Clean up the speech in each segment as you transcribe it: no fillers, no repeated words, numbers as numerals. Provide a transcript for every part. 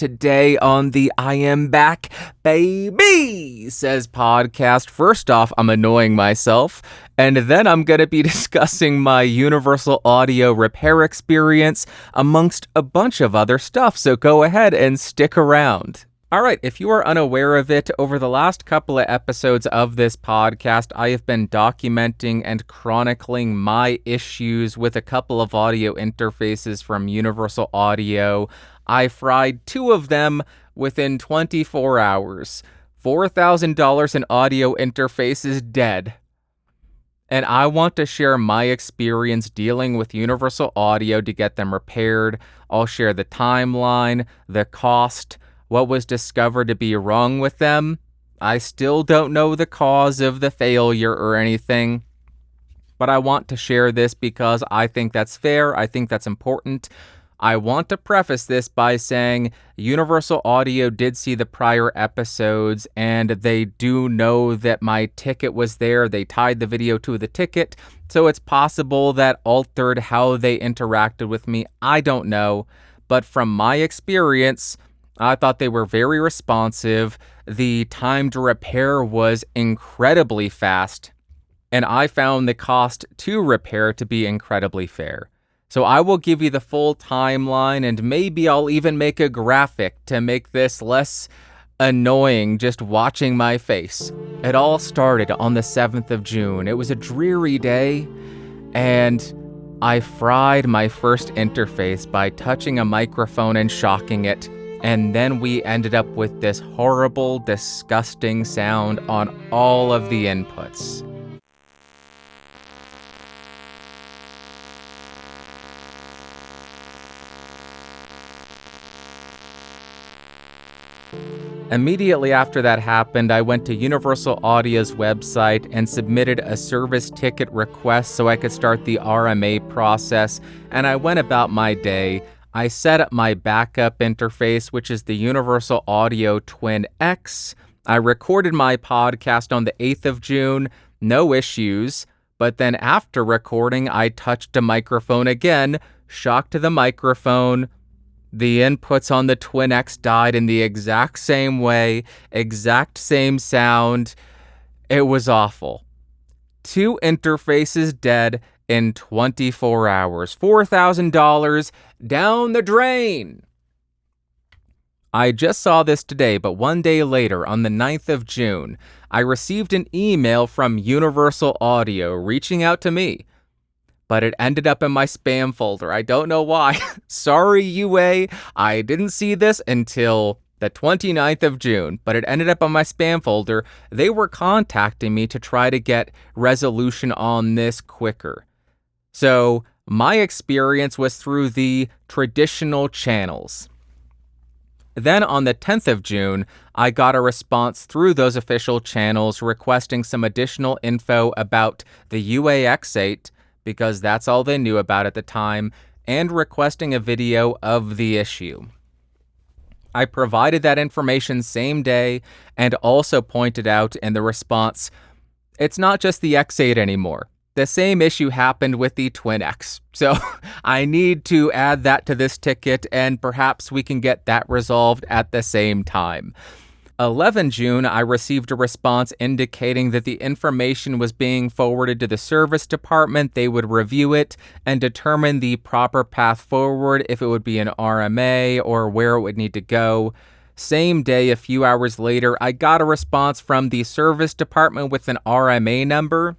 today on the I Am Back, Baby Says podcast. First off, I'm annoying myself, and then I'm going to be discussing my universal audio repair experience amongst a bunch of other stuff, so go ahead and stick around. Alright, if you are unaware of it, over the last couple of episodes of this podcast, I have been documenting and chronicling my issues with a couple of audio interfaces from Universal Audio. I fried two of them within 24 hours. $4,000 in audio interfaces dead. And I want to share my experience dealing with Universal Audio to get them repaired. I'll share the timeline, the cost, what was discovered to be wrong with them. I still don't know the cause of the failure or anything, but I want to share this because I think that's fair. I think that's important. I want to preface this by saying Universal Audio did see the prior episodes, and they do know that my ticket was there. They tied the video to the ticket, so it's possible that altered how they interacted with me. I don't know, but from my experience, I thought they were very responsive. The time to repair was incredibly fast, and I found the cost to repair to be incredibly fair. So I will give you the full timeline, and maybe I'll even make a graphic to make this less annoying just watching my face. It all started on the 7th of June. It was a dreary day, and I fried my first interface by touching a microphone and shocking it. And then we ended up with this horrible, disgusting sound on all of the inputs. Immediately after that happened, I went to Universal Audio's website and submitted a service ticket request so I could start the RMA process, and I went about my day. I set up my backup interface, which is the Universal Audio Twin X. I recorded my podcast on the 8th of June, no issues, but then after recording, I touched a microphone again, shocked the microphone. The inputs on the Twin X died in the exact same way, exact same sound. It was awful. Two interfaces dead in 24 hours. $4,000 down the drain. I just saw this today, but one day later, on the 9th of June, I received an email from Universal Audio reaching out to me, but it ended up in my spam folder. I don't know why. Sorry, UA. I didn't see this until the 29th of June, but it ended up on my spam folder. They were contacting me to try to get resolution on this quicker. So my experience was through the traditional channels. Then on the 10th of June, I got a response through those official channels requesting some additional info about the WYHTS, because that's all they knew about at the time, and requesting a video of the issue. I provided that information same day and also pointed out in the response, it's not just the X8 anymore. The same issue happened with the Twin X, so I need to add that to this ticket, and perhaps we can get that resolved at the same time. 11 June, I received a response indicating that the information was being forwarded to the service department. They would review it and determine the proper path forward, if it would be an RMA or where it would need to go. Same day, a few hours later, I got a response from the service department with an RMA number.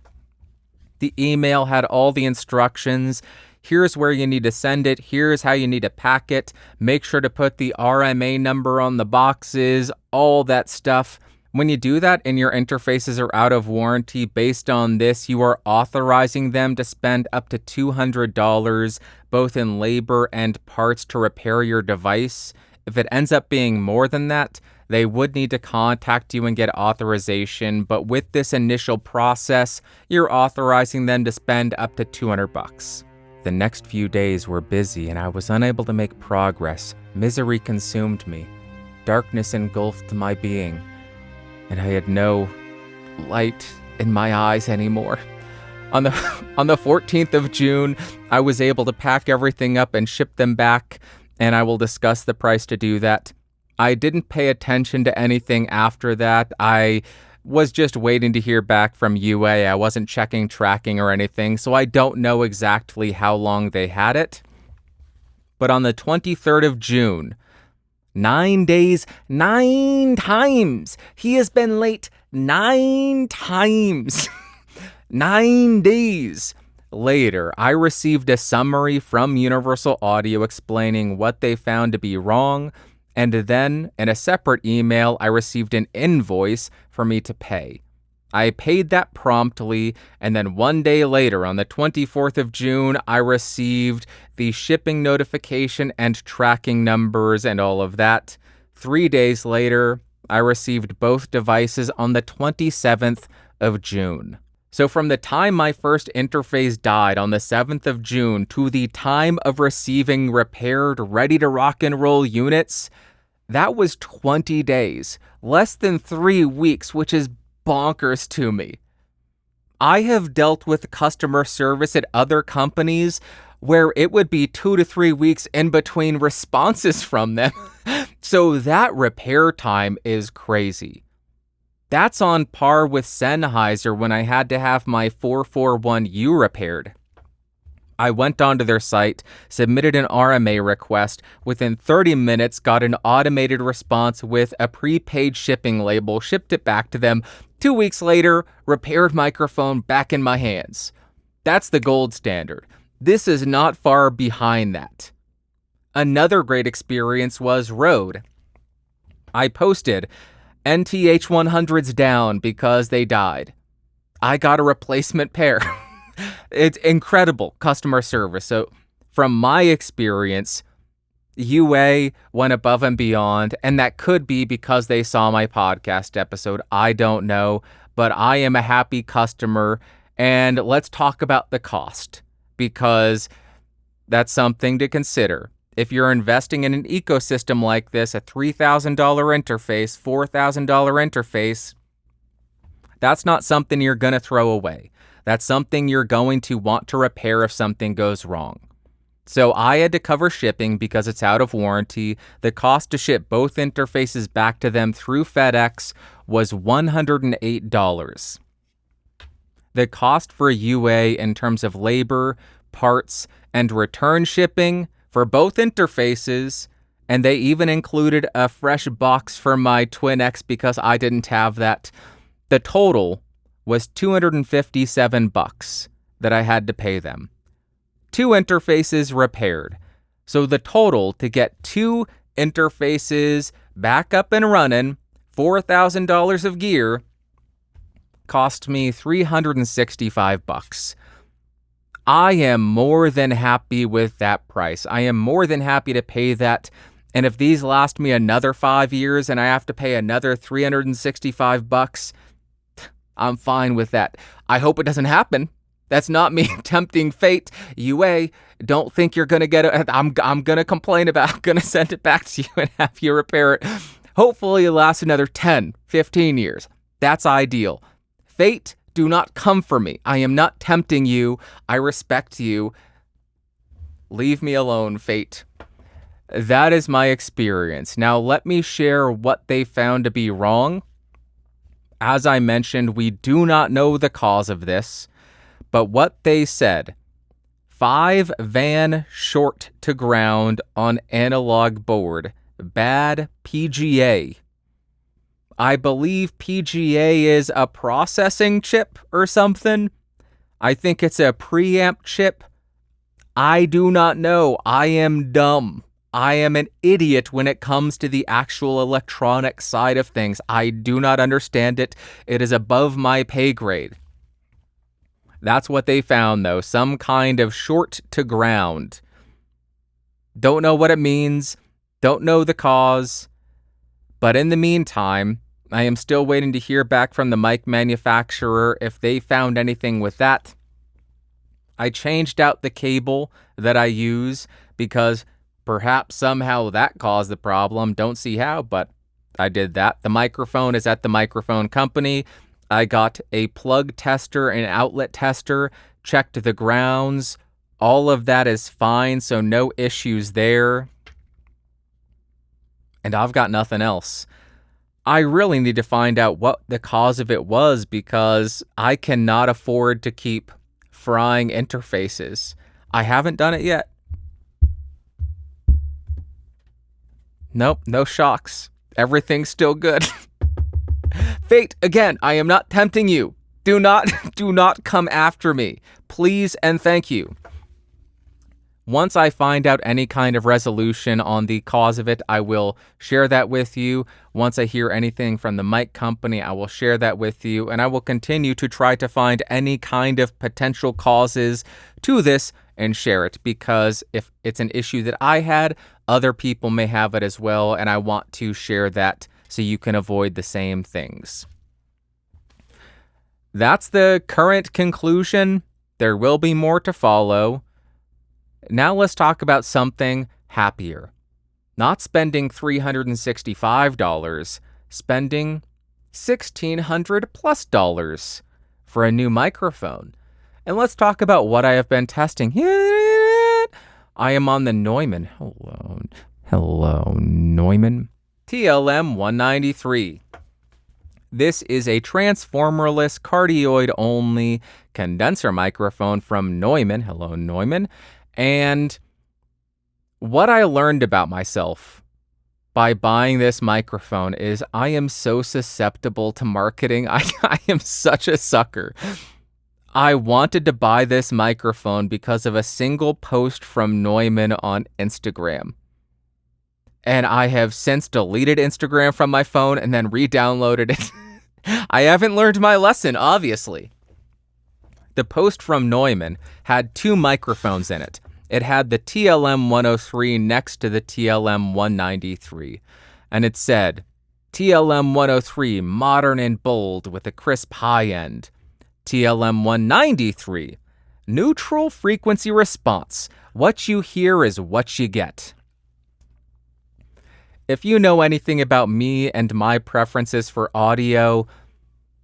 The email had all the instructions. Here's where you need to send it. Here's how you need to pack it. Make sure to put the RMA number on the boxes, all that stuff. When you do that and your interfaces are out of warranty, based on this, you are authorizing them to spend up to $200, both in labor and parts, to repair your device. If it ends up being more than that, they would need to contact you and get authorization, but with this initial process, you're authorizing them to spend up to $200. The next few days were busy and I was unable to make progress. Misery consumed me. Darkness engulfed my being, and I had no light in my eyes anymore. On the 14th of June, I was able to pack everything up and ship them back, and I will discuss the price to do that. I didn't pay attention to anything after that. I was just waiting to hear back from UA. I wasn't checking tracking or anything, so I don't know exactly how long they had it. But on the 23rd of June, 9 days, 9 times. He has been late 9 times. 9 days later, I received a summary from Universal Audio explaining what they found to be wrong, and then, in a separate email, I received an invoice for me to pay. I paid that promptly, and then 1 day later, on the 24th of June, I received the shipping notification and tracking numbers and all of that. 3 days later, I received both devices on the 27th of June. So from the time my first interface died on the 7th of June to the time of receiving repaired, ready to rock and roll units, that was 20 days, less than 3 weeks, which is bonkers to me. I have dealt with customer service at other companies where it would be 2 to 3 weeks in between responses from them. So that repair time is crazy. That's on par with Sennheiser when I had to have my 441U repaired. I went onto their site, submitted an RMA request, within 30 minutes got an automated response with a prepaid shipping label, shipped it back to them. 2 weeks later, repaired microphone back in my hands. That's the gold standard. This is not far behind that. Another great experience was Rode. I posted NTH100s down because they died. I got a replacement pair. It's incredible customer service. So from my experience, UA went above and beyond, and that could be because they saw my podcast episode. I don't know, but I am a happy customer. And let's talk about the cost, because that's something to consider. If you're investing in an ecosystem like this, a $3,000 interface, $4,000 interface, that's not something you're going to throw away. That's something you're going to want to repair if something goes wrong. So I had to cover shipping because it's out of warranty. The cost to ship both interfaces back to them through FedEx was $108. The cost for UA in terms of labor, parts, and return shipping for both interfaces, and they even included a fresh box for my Twin X because I didn't have that. The total was $257 that I had to pay them. 2 interfaces repaired. So the total to get 2 interfaces back up and running, $4,000 of gear, cost me $365. I am more than happy with that price. I am more than happy to pay that. And if these last me another 5 years and I have to pay another $365, I'm fine with that. I hope it doesn't happen. That's not me tempting fate. UA, don't think you're going to get it. I'm going to complain about it. I'm going to send it back to you and have you repair it. Hopefully it lasts another 10, 15 years. That's ideal. Fate, do not come for me. I am not tempting you. I respect you. Leave me alone, fate. That is my experience. Now let me share what they found to be wrong. As I mentioned, we do not know the cause of this, but what they said, 5 van short to ground on analog board, bad PGA. I believe PGA is a processing chip or something. I think it's a preamp chip. I do not know. I am dumb. I am an idiot when it comes to the actual electronic side of things. I do not understand it. It is above my pay grade. That's what they found, though. Some kind of short to ground. Don't know what it means. Don't know the cause. But in the meantime, I am still waiting to hear back from the mic manufacturer if they found anything with that. I changed out the cable that I use because perhaps somehow that caused the problem. Don't see how, but I did that. The microphone is at the microphone company. I got a plug tester and outlet tester, checked the grounds. All of that is fine, so no issues there. and I've got nothing else. I really need to find out what the cause of it was because I cannot afford to keep frying interfaces. I haven't done it yet. Nope, no shocks. Everything's still good. Fate, again, I am not tempting you. Do not come after me. Please and thank you. Once I find out any kind of resolution on the cause of it, I will share that with you. Once I hear anything from the mic company, I will share that with you, and I will continue to try to find any kind of potential causes to this and share it, because if it's an issue that I had, other people may have it as well, and I want to share that so you can avoid the same things. That's the current conclusion. There will be more to follow. Now let's talk about something happier. Not spending $365, spending $1,600 plus for a new microphone. And let's talk about what I have been testing. I am on the Neumann. Hello, Neumann TLM193. This is a transformerless, cardioid-only condenser microphone from Neumann. Hello, Neumann. And what I learned about myself by buying this microphone is I am so susceptible to marketing. I am such a sucker. I wanted to buy this microphone because of a single post from Neumann on Instagram. And I have since deleted Instagram from my phone and then re-downloaded it. I haven't learned my lesson, obviously. The post from Neumann had two microphones in it. It had the TLM103 next to the TLM193. And it said, TLM103, modern and bold with a crisp high end. TLM193, neutral frequency response. What you hear is what you get. If you know anything about me and my preferences for audio,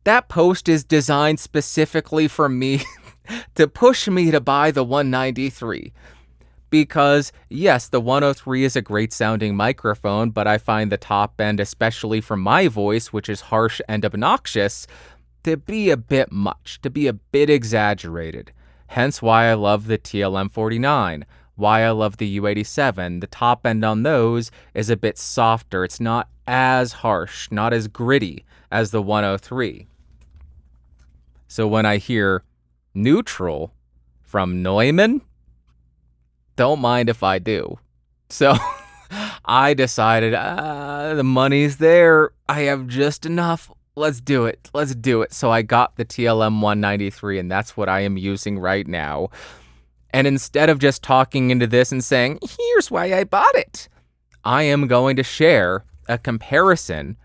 that post is designed specifically for me to push me to buy the 193. Because, yes, the 103 is a great sounding microphone, but I find the top end, especially for my voice, which is harsh and obnoxious, to be a bit much, to be a bit exaggerated. Hence why I love the TLM49, why I love the U87. The top end on those is a bit softer. It's not as harsh, not as gritty as the 103. So when I hear neutral from Neumann, don't mind if I do. So I decided, the money's there. I have just enough. Let's do it. Let's do it. So I got the TLM193, and that's what I am using right now. And instead of just talking into this and saying, here's why I bought it, I am going to share a comparison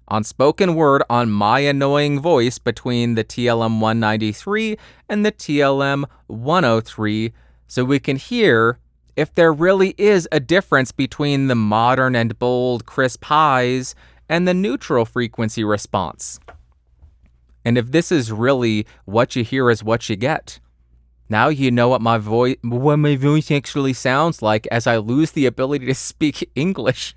on spoken word on my annoying voice between the TLM193 and the TLM103 so we can hear if there really is a difference between the modern and bold crisp highs and the neutral frequency response. And if this is really what you hear is what you get. Now you know what my voice actually sounds like as I lose the ability to speak English.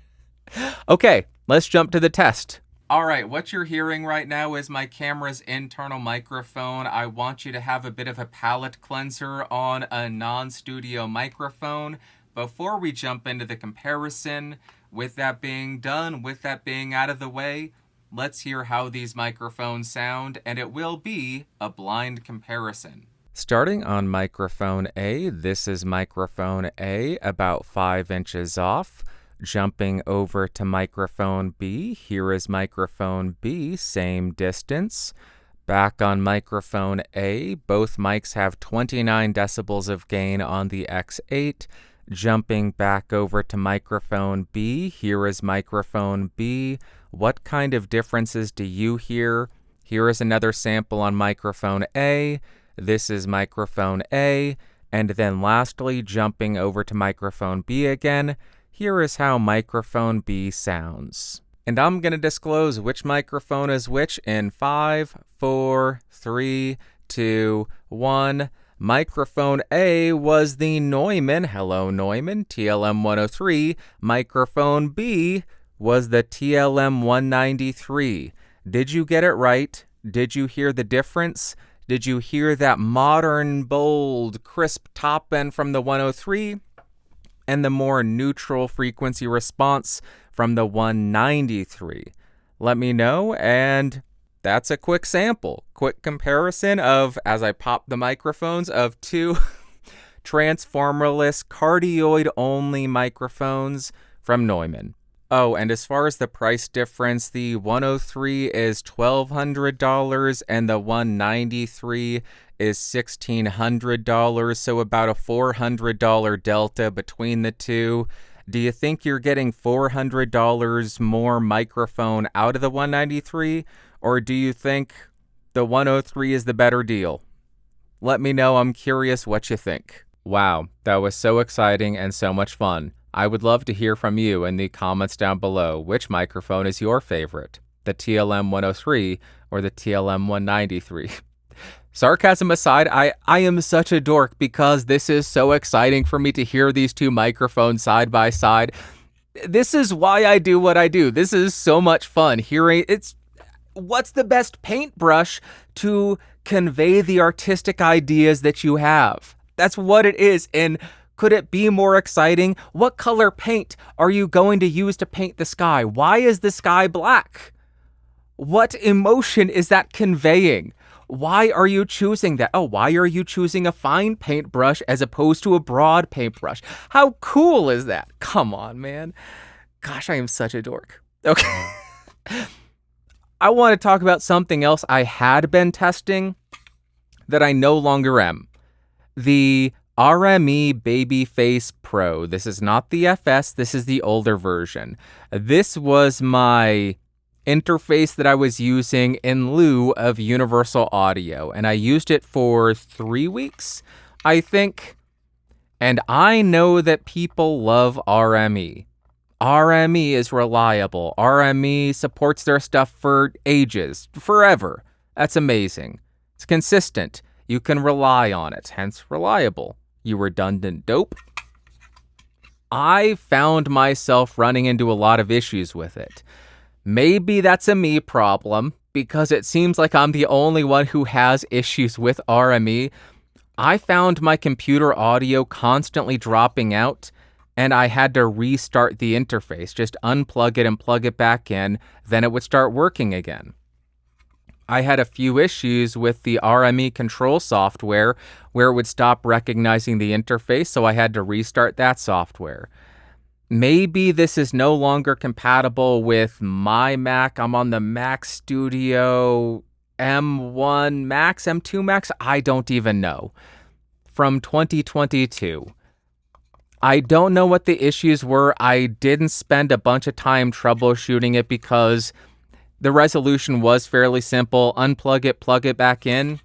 Okay, let's jump to the test. All right, what you're hearing right now is my camera's internal microphone. I want you to have a bit of a palate cleanser on a non-studio microphone before we jump into the comparison. With that being done, with that being out of the way, let's hear how these microphones sound, and it will be a blind comparison. Starting on microphone A, this is microphone A, about 5 inches off. Jumping over to microphone B, here is microphone B, same distance. Back on microphone A, both mics have 29 decibels of gain on the X8. Jumping back over to microphone B, here is microphone B. What kind of differences do you hear? Here is another sample on microphone A. This is microphone A. And then lastly, jumping over to microphone B again, here is how microphone B sounds. And I'm going to disclose which microphone is which in 5, 4, 3, 2, 1. Microphone A was the Neumann, hello Neumann, TLM103. Microphone B was the TLM193. Did you get it right? Did you hear the difference? Did you hear that modern, bold, crisp top end from the 103 and the more neutral frequency response from the 193? Let me know, and that's a quick sample, quick comparison of, as I pop the microphones, of two transformerless cardioid-only microphones from Neumann. Oh, and as far as the price difference, the 103 is $1,200 and the 193 is $1,600, so about a $400 delta between the two. Do you think you're getting $400 more microphone out of the 193, or do you think the 103 is the better deal? Let me know. I'm curious what you think. Wow, that was so exciting and so much fun. I would love to hear from you in the comments down below. Which microphone is your favorite? The TLM103 or the TLM193? Sarcasm aside, I am such a dork because this is so exciting for me to hear these two microphones side by side. This is why I do what I do. This is so much fun hearing what's the best paintbrush to convey the artistic ideas that you have. That's what it is. And could it be more exciting? What color paint are you going to use to paint the sky? Why is the sky black? What emotion is that conveying? Why are you choosing that? Oh, why are you choosing a fine paintbrush as opposed to a broad paintbrush? How cool is that? Come on, man. Gosh, I am such a dork. Okay. I want to talk about something else I had been testing that I no longer am. The RME Babyface Pro. This is not the FS, this is the older version. This was my interface that I was using in lieu of universal audio, and I used it for 3 weeks, I think. And I know that people love RME. RME is reliable. RME supports their stuff for ages, forever. That's amazing. It's consistent. You can rely on it, hence reliable. You redundant dope. I found myself running into a lot of issues with it. Maybe that's a me problem, because it seems like I'm the only one who has issues with RME. I found my computer audio constantly dropping out, and I had to restart the interface, just unplug it and plug it back in, then it would start working again. I had a few issues with the RME control software where it would stop recognizing the interface, so I had to restart that software. Maybe this is no longer compatible with my Mac. I'm on the Mac Studio M1 Max, M2 Max, I don't even know. From 2022. I don't know what the issues were. I didn't spend a bunch of time troubleshooting it because the resolution was fairly simple. Unplug it, plug it back in.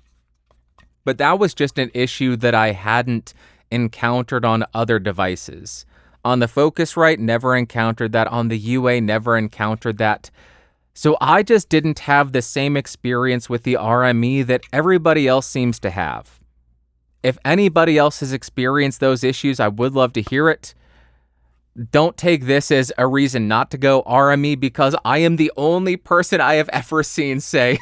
But that was just an issue that I hadn't encountered on other devices. On the Focusrite, never encountered that. On the UA, never encountered that. So I just didn't have the same experience with the RME that everybody else seems to have. If anybody else has experienced those issues, I would love to hear it. Don't take this as a reason not to go RME, because I am the only person I have ever seen say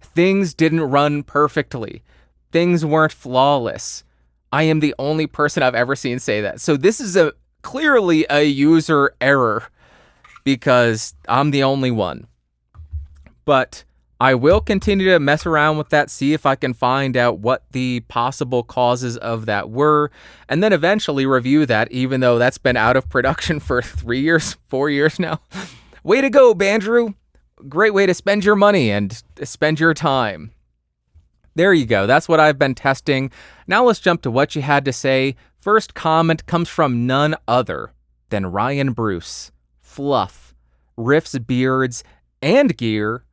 things didn't run perfectly. Things weren't flawless. I am the only person I've ever seen say that. So this is clearly a user error because I'm the only one. But I will continue to mess around with that, see if I can find out what the possible causes of that were, and then eventually review that, even though that's been out of production for 3 years, 4 years now. Way to go, Bandrew. Great way to spend your money and spend your time. There you go. That's what I've been testing. Now let's jump to what you had to say. First comment comes from none other than Ryan Bruce. Fluff, Riffs, Beards, and Gear.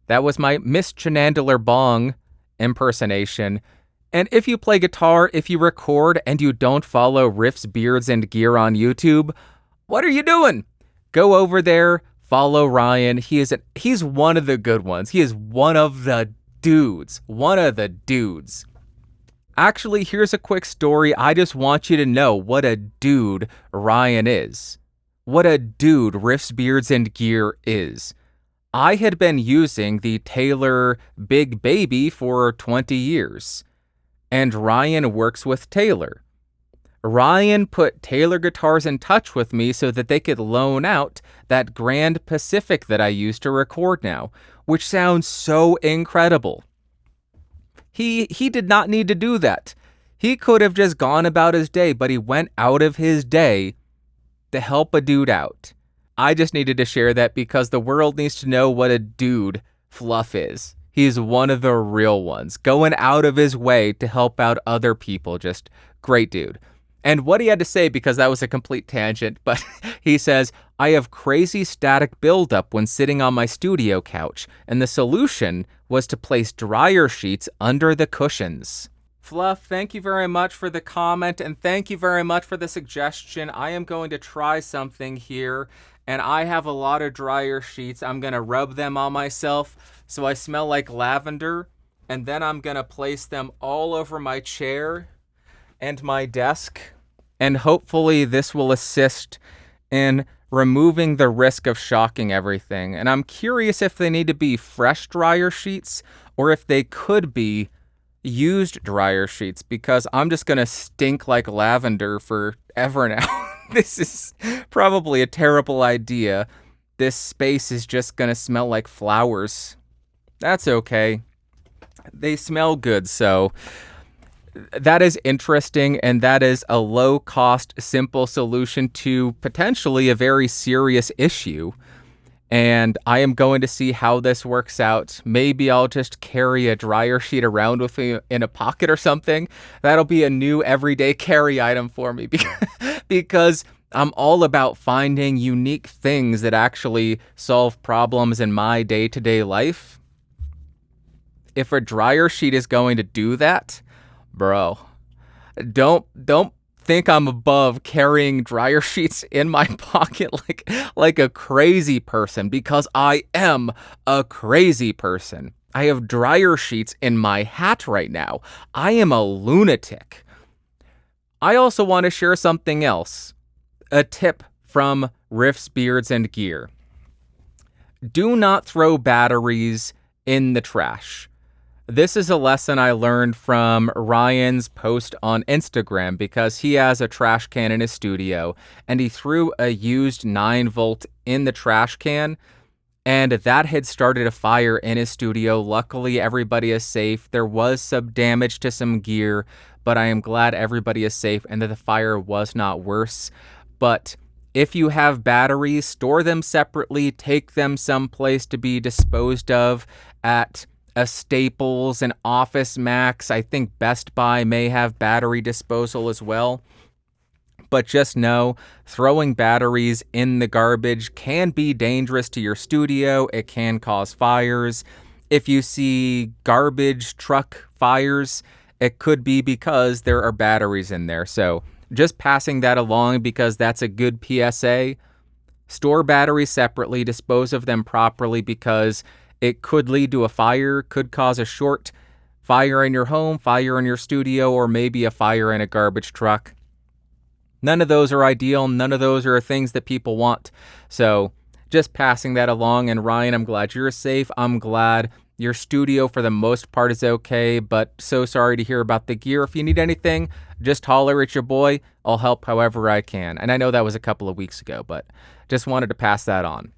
That was my Miss Chenandler Bong impersonation. And if you play guitar, if you record, and you don't follow Riffs, Beards, and Gear on YouTube, what are you doing? Go over there, follow Ryan. He's one of the good ones. He is one of the dudes. One of the dudes. Actually, here's a quick story. I just want you to know what a dude Ryan is. what a dude Riffs, Beards, and Gear is. I had been using the Taylor Big Baby for 20 years, and Ryan works with Taylor. Ryan put Taylor Guitars in touch with me so that they could loan out that Grand Pacific that I use to record now, which sounds so incredible. He did not need to do that. He could have just gone about his day, but he went out of his day to help a dude out. I just needed to share that because the world needs to know what a dude Fluff is. He's one of the real ones, going out of his way to help out other people. Just great dude. And what he had to say, because that was a complete tangent, but he says, I have crazy static buildup when sitting on my studio couch, and the solution was to place dryer sheets under the cushions. Fluff, thank you very much for the comment, and thank you very much for the suggestion. I am going to try something here, and I have a lot of dryer sheets. I'm going to rub them on myself so I smell like lavender, and then I'm going to place them all over my chair and my desk, and hopefully this will assist in removing the risk of shocking everything. And I'm curious if they need to be fresh dryer sheets or if they could be used dryer sheets, because I'm just gonna stink like lavender forever now. This is probably a terrible idea. This space is just gonna smell like flowers. That's okay. They smell good, so that is interesting, and that is a low-cost, simple solution to potentially a very serious issue. And I am going to see how this works out. Maybe I'll just carry a dryer sheet around with me in a pocket or something. That'll be a new everyday carry item for me because I'm all about finding unique things that actually solve problems in my day-to-day life. If a dryer sheet is going to do that, bro, don't think I'm above carrying dryer sheets in my pocket like a crazy person, because I am a crazy person. I have dryer sheets in my hat right now. I am a lunatic. I also want to share something else. A tip from Riffs, Beards, and Gear. Do not throw batteries in the trash. This is a lesson I learned from Ryan's post on Instagram, because he has a trash can in his studio and he threw a used 9-volt in the trash can, and that had started a fire in his studio. Luckily, everybody is safe. There was some damage to some gear, but I am glad everybody is safe and that the fire was not worse. But if you have batteries, store them separately, take them someplace to be disposed of at a Staples, an Office Max. I think Best Buy may have battery disposal as well. But just know, throwing batteries in the garbage can be dangerous to your studio. It can cause fires. If you see garbage truck fires, it could be because there are batteries in there. So just passing that along, because that's a good PSA. Store batteries separately, dispose of them properly, because it could lead to a fire, could cause a short fire in your home, fire in your studio, or maybe a fire in a garbage truck. None of those are ideal. None of those are things that people want. So just passing that along. And Ryan, I'm glad you're safe. I'm glad your studio for the most part is okay, but so sorry to hear about the gear. If you need anything, just holler at your boy. I'll help however I can. And I know that was a couple of weeks ago, but just wanted to pass that on.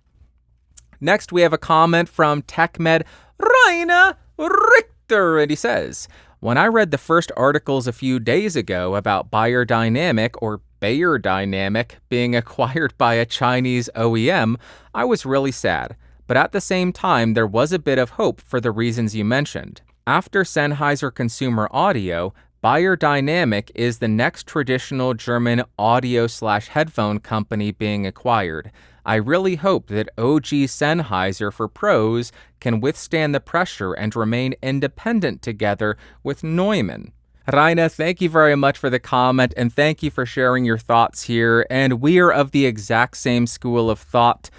Next, we have a comment from TechMed Rainer Richter, and he says, when I read the first articles a few days ago about Beyerdynamic or Beyerdynamic being acquired by a Chinese OEM, I was really sad. But at the same time, there was a bit of hope for the reasons you mentioned. After Sennheiser Consumer Audio, Beyerdynamic is the next traditional German audio/headphone company being acquired. I really hope that OG Sennheiser for pros can withstand the pressure and remain independent together with Neumann. Raina, thank you very much for the comment, and thank you for sharing your thoughts here. And we are of the exact same school of thought.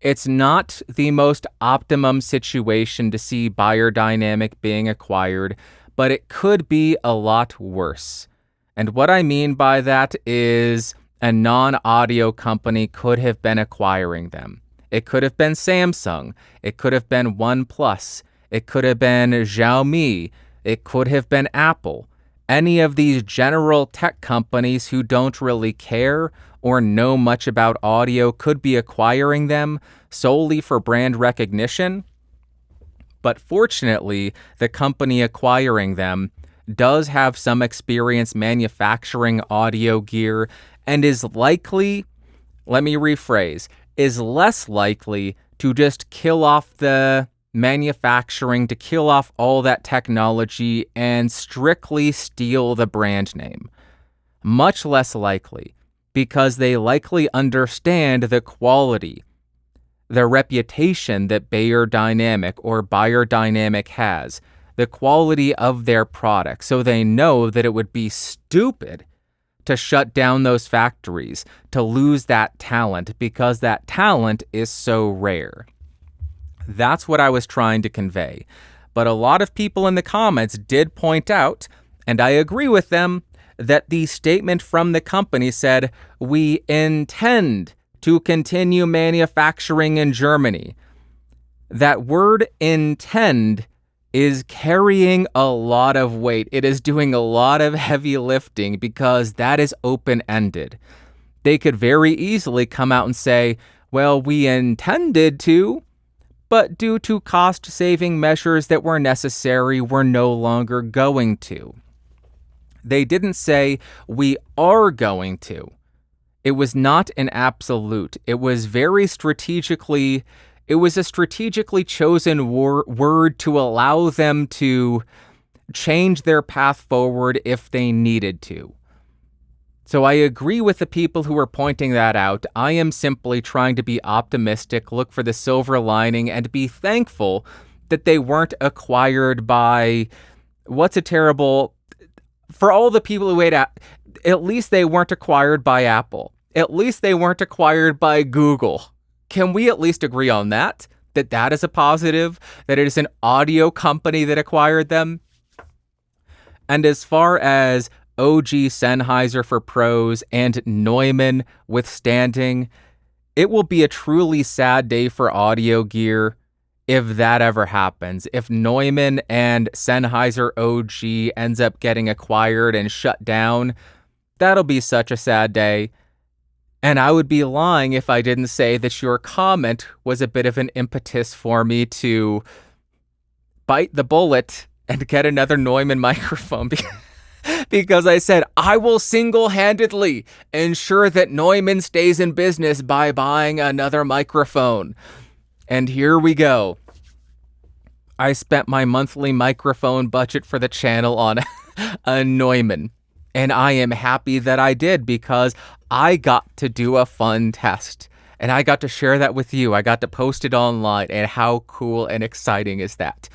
It's not the most optimum situation to see Beyerdynamic being acquired, but it could be a lot worse. And what I mean by that is A non-audio company could have been acquiring them. It could have been Samsung. It could have been OnePlus. It could have been Xiaomi. It could have been Apple. Any of these general tech companies who don't really care or know much about audio could be acquiring them solely for brand recognition. But fortunately, the company acquiring them does have some experience manufacturing audio gear and is likely, let me rephrase, is less likely to just kill off the manufacturing, to kill off all that technology and strictly steal the brand name. Much less likely, because they likely understand the quality, the reputation that Beyerdynamic or Beyerdynamic has, the quality of their product, so they know that it would be stupid to shut down those factories, to lose that talent, because that talent is so rare. That's what I was trying to convey. But a lot of people in the comments did point out, and I agree with them, that the statement from the company said, "We intend to continue manufacturing in Germany." That word intend is carrying a lot of weight. It is doing a lot of heavy lifting because that is open-ended. They could very easily come out and say, well, we intended to, but due to cost-saving measures that were necessary, we're no longer going to. They didn't say, we are going to. It was not an absolute. It was very strategically, it was a strategically chosen word to allow them to change their path forward if they needed to. So I agree with the people who are pointing that out. I am simply trying to be optimistic, look for the silver lining, and be thankful that they weren't acquired by, for all the people who at least they weren't acquired by Apple. At least they weren't acquired by Google. Can we at least agree on that? That is a positive? That it is an audio company that acquired them? And as far as OG Sennheiser for pros and Neumann withstanding, it will be a truly sad day for audio gear if that ever happens. If Neumann and Sennheiser OG ends up getting acquired and shut down, that'll be such a sad day. And I would be lying if I didn't say that your comment was a bit of an impetus for me to bite the bullet and get another Neumann microphone. Because I said, I will single-handedly ensure that Neumann stays in business by buying another microphone. And here we go. I spent my monthly microphone budget for the channel on a Neumann. And I am happy that I did because I got to do a fun test. And I got to share that with you. I got to post it online. And how cool and exciting is that?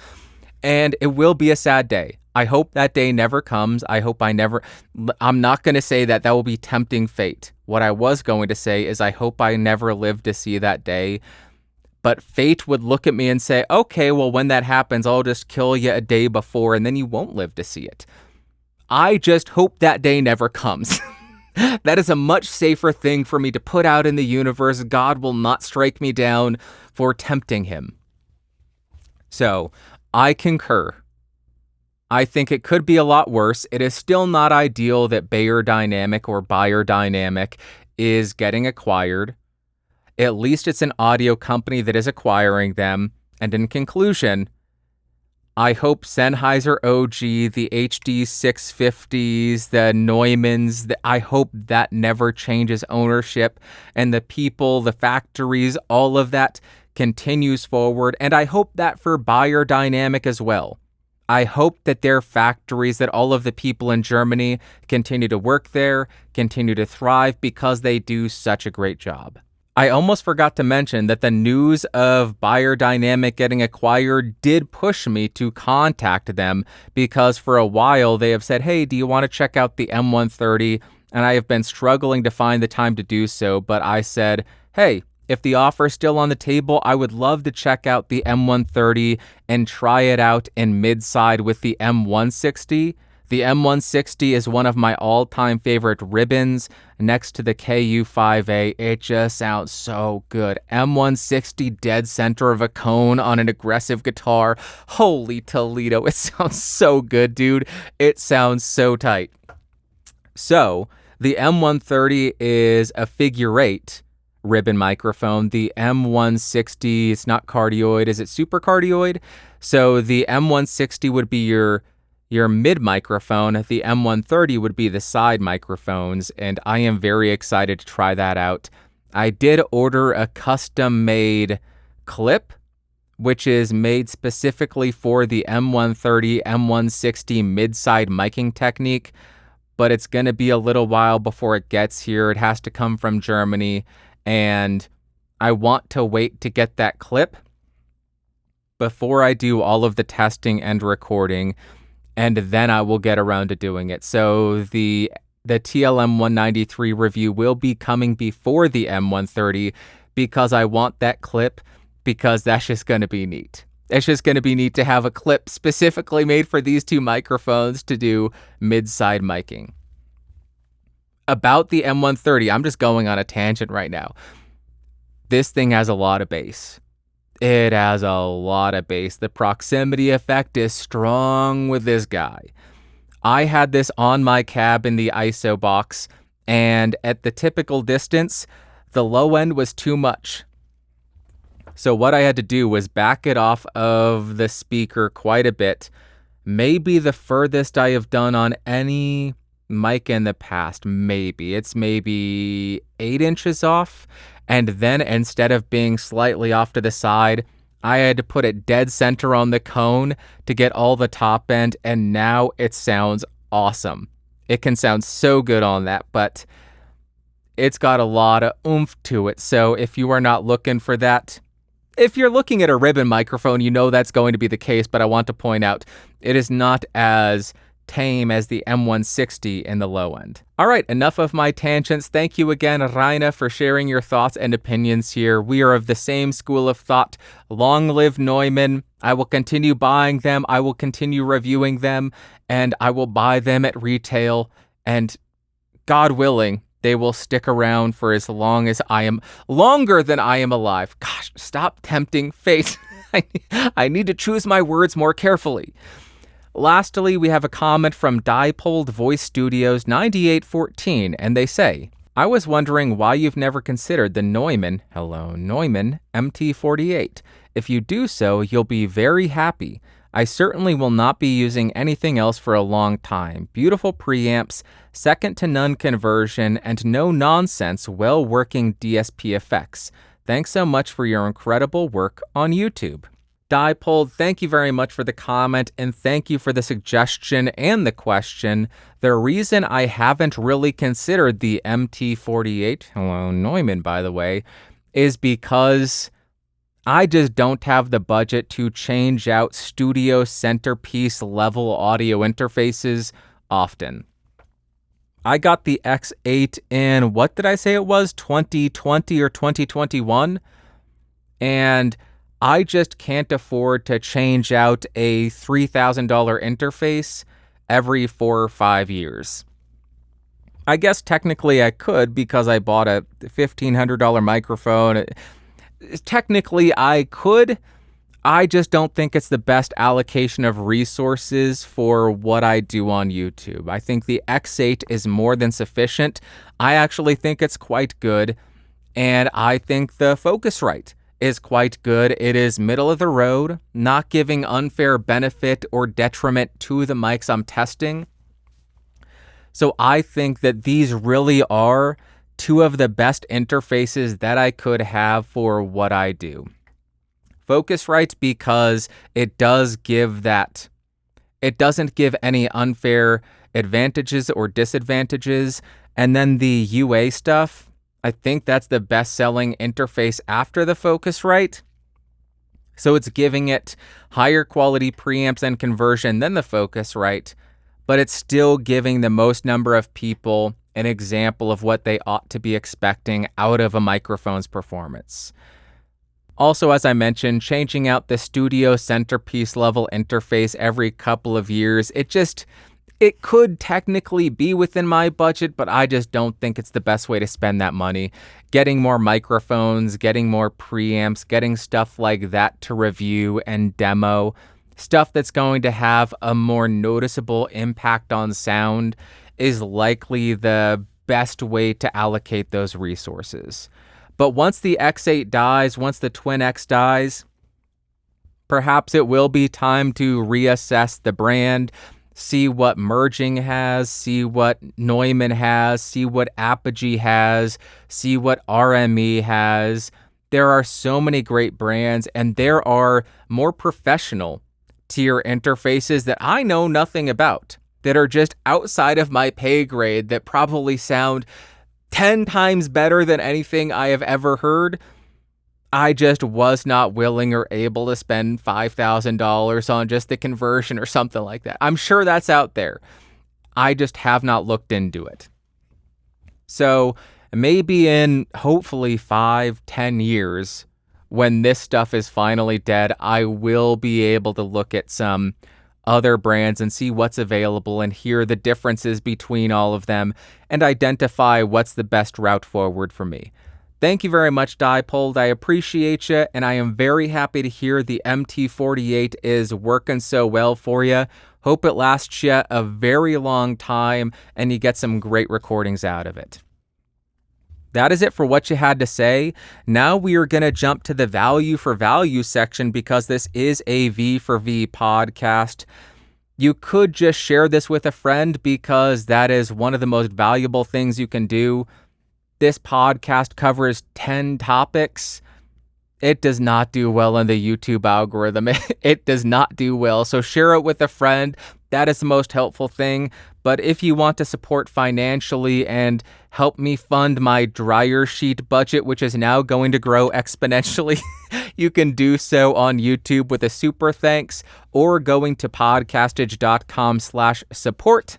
And it will be a sad day. I hope that day never comes. I'm not going to say that will be tempting fate. What I was going to say is I hope I never live to see that day. But fate would look at me and say, okay, well, when that happens, I'll just kill you a day before and then you won't live to see it. I just hope that day never comes. That is a much safer thing for me to put out in the universe. God will not strike me down for tempting him. So, I concur. I think it could be a lot worse. It is still not ideal that Beyerdynamic or Beyerdynamic is getting acquired. At least it's an audio company that is acquiring them. And in conclusion, I hope Sennheiser OG, the HD 650s, the Neumanns, I hope that never changes ownership and the people, the factories, all of that continues forward. And I hope that for Beyerdynamic as well. I hope that their factories, that all of the people in Germany continue to work there, continue to thrive because they do such a great job. I almost forgot to mention that the news of Beyerdynamic getting acquired did push me to contact them because for a while they have said, hey, do you want to check out the M130? And I have been struggling to find the time to do so, but I said, hey, if the offer is still on the table, I would love to check out the M130 and try it out in mid-side with the M160. The M160 is one of my all-time favorite ribbons next to the KU5A. It just sounds so good. M160 dead center of a cone on an aggressive guitar. Holy Toledo, it sounds so good, dude. It sounds so tight. So, the M130 is a figure 8 ribbon microphone. The M160, it's not cardioid. Is it super cardioid? So the M160 would be your mid microphone. The M130 would be the side microphones, and I am very excited to try that out. I did order a custom-made clip, which is made specifically for the M130, M160 mid-side miking technique, but it's going to be a little while before it gets here. It has to come from Germany, and I want to wait to get that clip before I do all of the testing and recording, and then I will get around to doing it. So the TLM193 review will be coming before the M130 because I want that clip, because that's just going to be neat. It's just going to be neat to have a clip specifically made for these two microphones to do mid-side miking. About the M130, I'm just going on a tangent right now. This thing has a lot of bass. It has a lot of bass. The proximity effect is strong with this guy. I had this on my cab in the ISO box, and at the typical distance, the low end was too much. So what I had to do was back it off of the speaker quite a bit. Maybe the furthest I have done on any mic in the past, maybe. It's maybe 8 inches off. And then instead of being slightly off to the side, I had to put it dead center on the cone to get all the top end. And now it sounds awesome. It can sound so good on that, but it's got a lot of oomph to it. So if you are not looking for that, if you're looking at a ribbon microphone, you know that's going to be the case, but I want to point out it is not as tame as the M160 in the low end. All right, enough of my tangents. Thank you again, Raina, for sharing your thoughts and opinions here. We are of the same school of thought. Long live Neumann. I will continue buying them. I will continue reviewing them, and I will buy them at retail. And God willing, they will stick around for as long as I am, longer than I am alive. Gosh, stop tempting fate. I need to choose my words more carefully. Lastly, we have a comment from Dipole Voice Studios 9814, and they say, I was wondering why you've never considered the Neumann MT48. If you do so, you'll be very happy. I certainly will not be using anything else for a long time. Beautiful preamps, second to none conversion, and no nonsense, well-working DSP effects. Thanks so much for your incredible work on YouTube. Dipole, thank you very much for the comment, and thank you for the suggestion and the question. The reason I haven't really considered the MT48, hello Neumann by the way, is because I just don't have the budget to change out studio centerpiece level audio interfaces often. I got the X8 in, what did I say it was, 2020 or 2021? And I just can't afford to change out a $3,000 interface every 4 or 5 years. I guess technically I could because I bought a $1,500 microphone. Technically I could. I just don't think it's the best allocation of resources for what I do on YouTube. I think the X8 is more than sufficient. I actually think it's quite good. And I think the Focusrite is quite good. It is middle of the road, not giving unfair benefit or detriment to the mics I'm testing. So I think that these really are two of the best interfaces that I could have for what I do. Focusrite because it does give that, it doesn't give any unfair advantages or disadvantages. And then the UA stuff, I think that's the best-selling interface after the Focusrite. So it's giving it higher quality preamps and conversion than the Focusrite, but it's still giving the most number of people an example of what they ought to be expecting out of a microphone's performance. Also, as I mentioned, changing out the studio centerpiece level interface every couple of years, It could technically be within my budget, but I just don't think it's the best way to spend that money. Getting more microphones, getting more preamps, getting stuff like that to review and demo, stuff that's going to have a more noticeable impact on sound is likely the best way to allocate those resources. But once the X8 dies, once the Twin X dies, perhaps it will be time to reassess the brand, see what Merging has, see what Neumann has, see what Apogee has, see what RME has. There are so many great brands, and there are more professional tier interfaces that I know nothing about, that are just outside of my pay grade, that probably sound 10 times better than anything I have ever heard. I just was not willing or able to spend $5,000 on just the conversion or something like that. I'm sure that's out there. I just have not looked into it. So maybe in hopefully 5-10 years, when this stuff is finally dead, I will be able to look at some other brands and see what's available and hear the differences between all of them and identify what's the best route forward for me. Thank you very much, Dipole. I appreciate you, and I am very happy to hear the MT48 is working so well for you. Hope it lasts you a very long time, and you get some great recordings out of it. That is it for what you had to say. Now we are going to jump to the value for value section because this is a V for V podcast. You could just share this with a friend because that is one of the most valuable things you can do. This podcast covers 10 topics. It does not do well in the YouTube algorithm. It does not do well. So share it with a friend. That is the most helpful thing. But if you want to support financially and help me fund my dryer sheet budget, which is now going to grow exponentially, you can do so on YouTube with a super thanks or going to podcastage.com/support.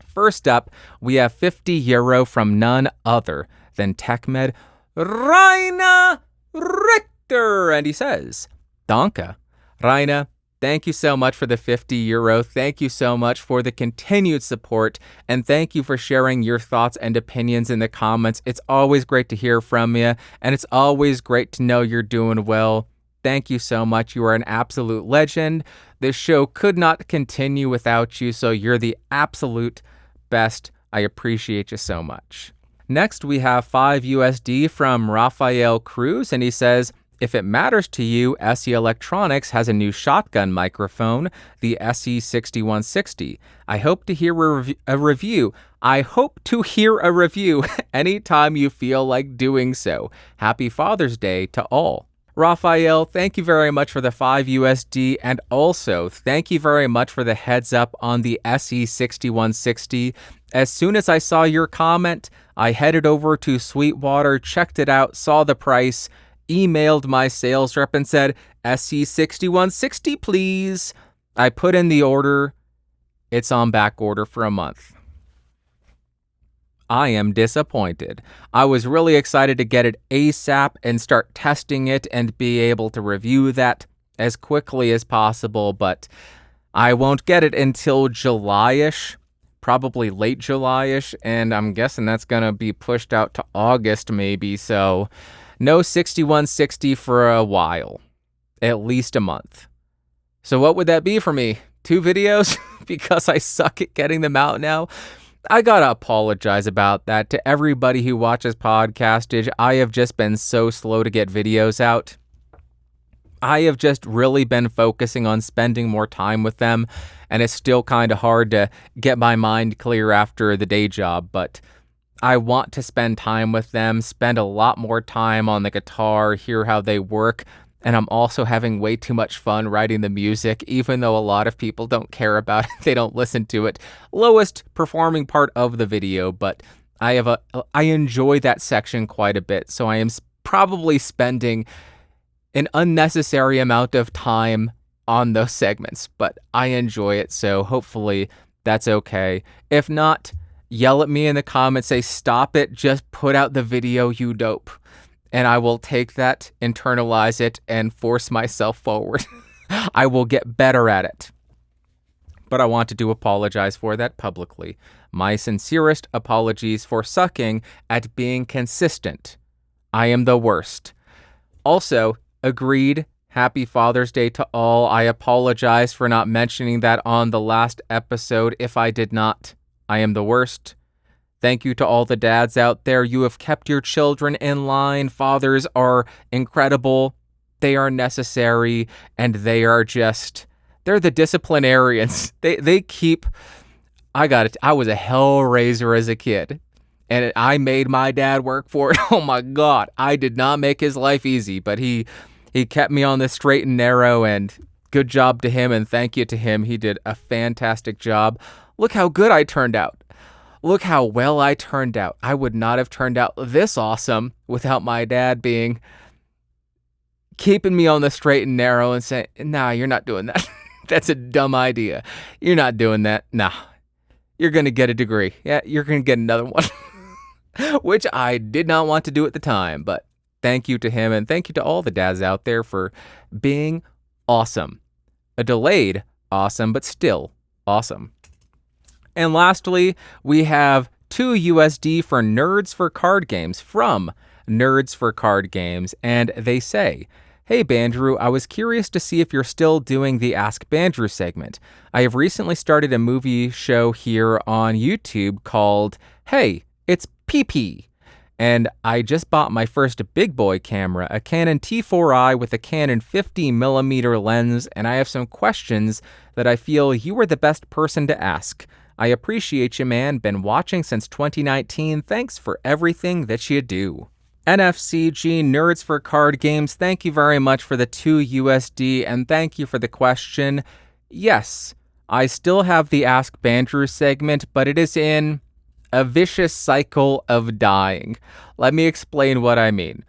First up, we have €50 from none other than TechMed Rainer Richter. And he says, Danke. Rainer, thank you so much for the €50. Thank you so much for the continued support. And thank you for sharing your thoughts and opinions in the comments. It's always great to hear from you. And it's always great to know you're doing well. Thank you so much. You are an absolute legend. This show could not continue without you. So you're the absolute best. I appreciate you so much. Next, we have $5 from Rafael Cruz, and he says, if it matters to you, SE Electronics has a new shotgun microphone, the SE6160. I hope to hear a review. I hope to hear a review anytime you feel like doing so. Happy Father's Day to all. Raphael, thank you very much for the $5, and also thank you very much for the heads up on the SE6160. As soon as I saw your comment, I headed over to Sweetwater, checked it out, saw the price, emailed my sales rep and said, SE6160 please. I put in the order. It's on back order for a month. I am disappointed. I was really excited to get it ASAP and start testing it and be able to review that as quickly as possible, but I won't get it until July-ish, probably late July-ish, and I'm guessing that's going to be pushed out to August maybe, so no 6160 for a while, at least a month. So what would that be for me? 2 videos? Because I suck at getting them out now? I gotta apologize about that to everybody who watches Podcastage. I have just been so slow to get videos out. I have just really been focusing on spending more time with them, and it's still kind of hard to get my mind clear after the day job, but I want to spend time with them, spend a lot more time on the guitar, hear how they work, and I'm also having way too much fun writing the music, even though a lot of people don't care about it. They don't listen to it. Lowest performing part of the video, but I enjoy that section quite a bit, so I am probably spending an unnecessary amount of time on those segments, but I enjoy it, so hopefully that's okay. If not, yell at me in the comments, say, stop it, just put out the video, you dope. And I will take that, internalize it, and force myself forward. I will get better at it. but I wanted to apologize for that publicly. My sincerest apologies for sucking at being consistent. I am the worst. Also, agreed. Happy Father's Day to all. I apologize for not mentioning that on the last episode. If I did not, I am the worst. Thank you to all the dads out there. You have kept your children in line. Fathers are incredible. They are necessary, and they're the disciplinarians. They keep, I was a hell raiser as a kid, and I made my dad work for it. Oh my God. I did not make his life easy, but he kept me on the straight and narrow, and good job to him, and thank you to him. He did a fantastic job. Look how good I turned out. Look how well I turned out. I would not have turned out this awesome without my dad keeping me on the straight and narrow and saying, nah, you're not doing that. That's a dumb idea. You're not doing that. Nah, you're going to get a degree. Yeah, you're going to get another one, which I did not want to do at the time, but thank you to him, and thank you to all the dads out there for being awesome. A delayed awesome, but still awesome. And lastly, we have $2 for Nerds for Card Games from Nerds for Card Games, and they say, "Hey Bandrew, I was curious to see if you're still doing the Ask Bandrew segment. I have recently started a movie show here on YouTube called Hey, It's PP. And I just bought my first big boy camera, a Canon T4i with a Canon 50mm lens, and I have some questions that I feel you are the best person to ask. I appreciate you, man. Been watching since 2019. Thanks for everything that you do." NFCG Nerds for Card Games, thank you very much for the $2, and thank you for the question. Yes, I still have the Ask Bandrew segment, but it is in a vicious cycle of dying. Let me explain what I mean.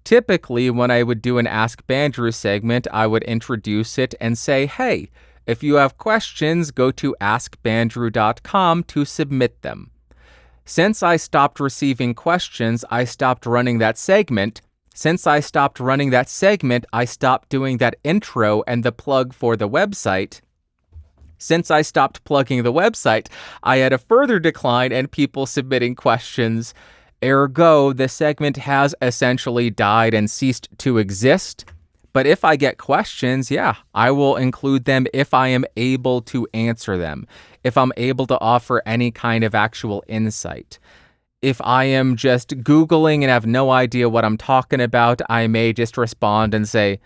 Typically, when I would do an Ask Bandrew segment, I would introduce it and say, hey, if you have questions, go to askbandrew.com to submit them. Since I stopped receiving questions, I stopped running that segment. Since I stopped running that segment, I stopped doing that intro and the plug for the website. Since I stopped plugging the website, I had a further decline in people submitting questions. Ergo, the segment has essentially died and ceased to exist. But if I get questions, yeah, I will include them if I am able to answer them, if I'm able to offer any kind of actual insight. If I am just Googling and have no idea what I'm talking about, I may just respond and say,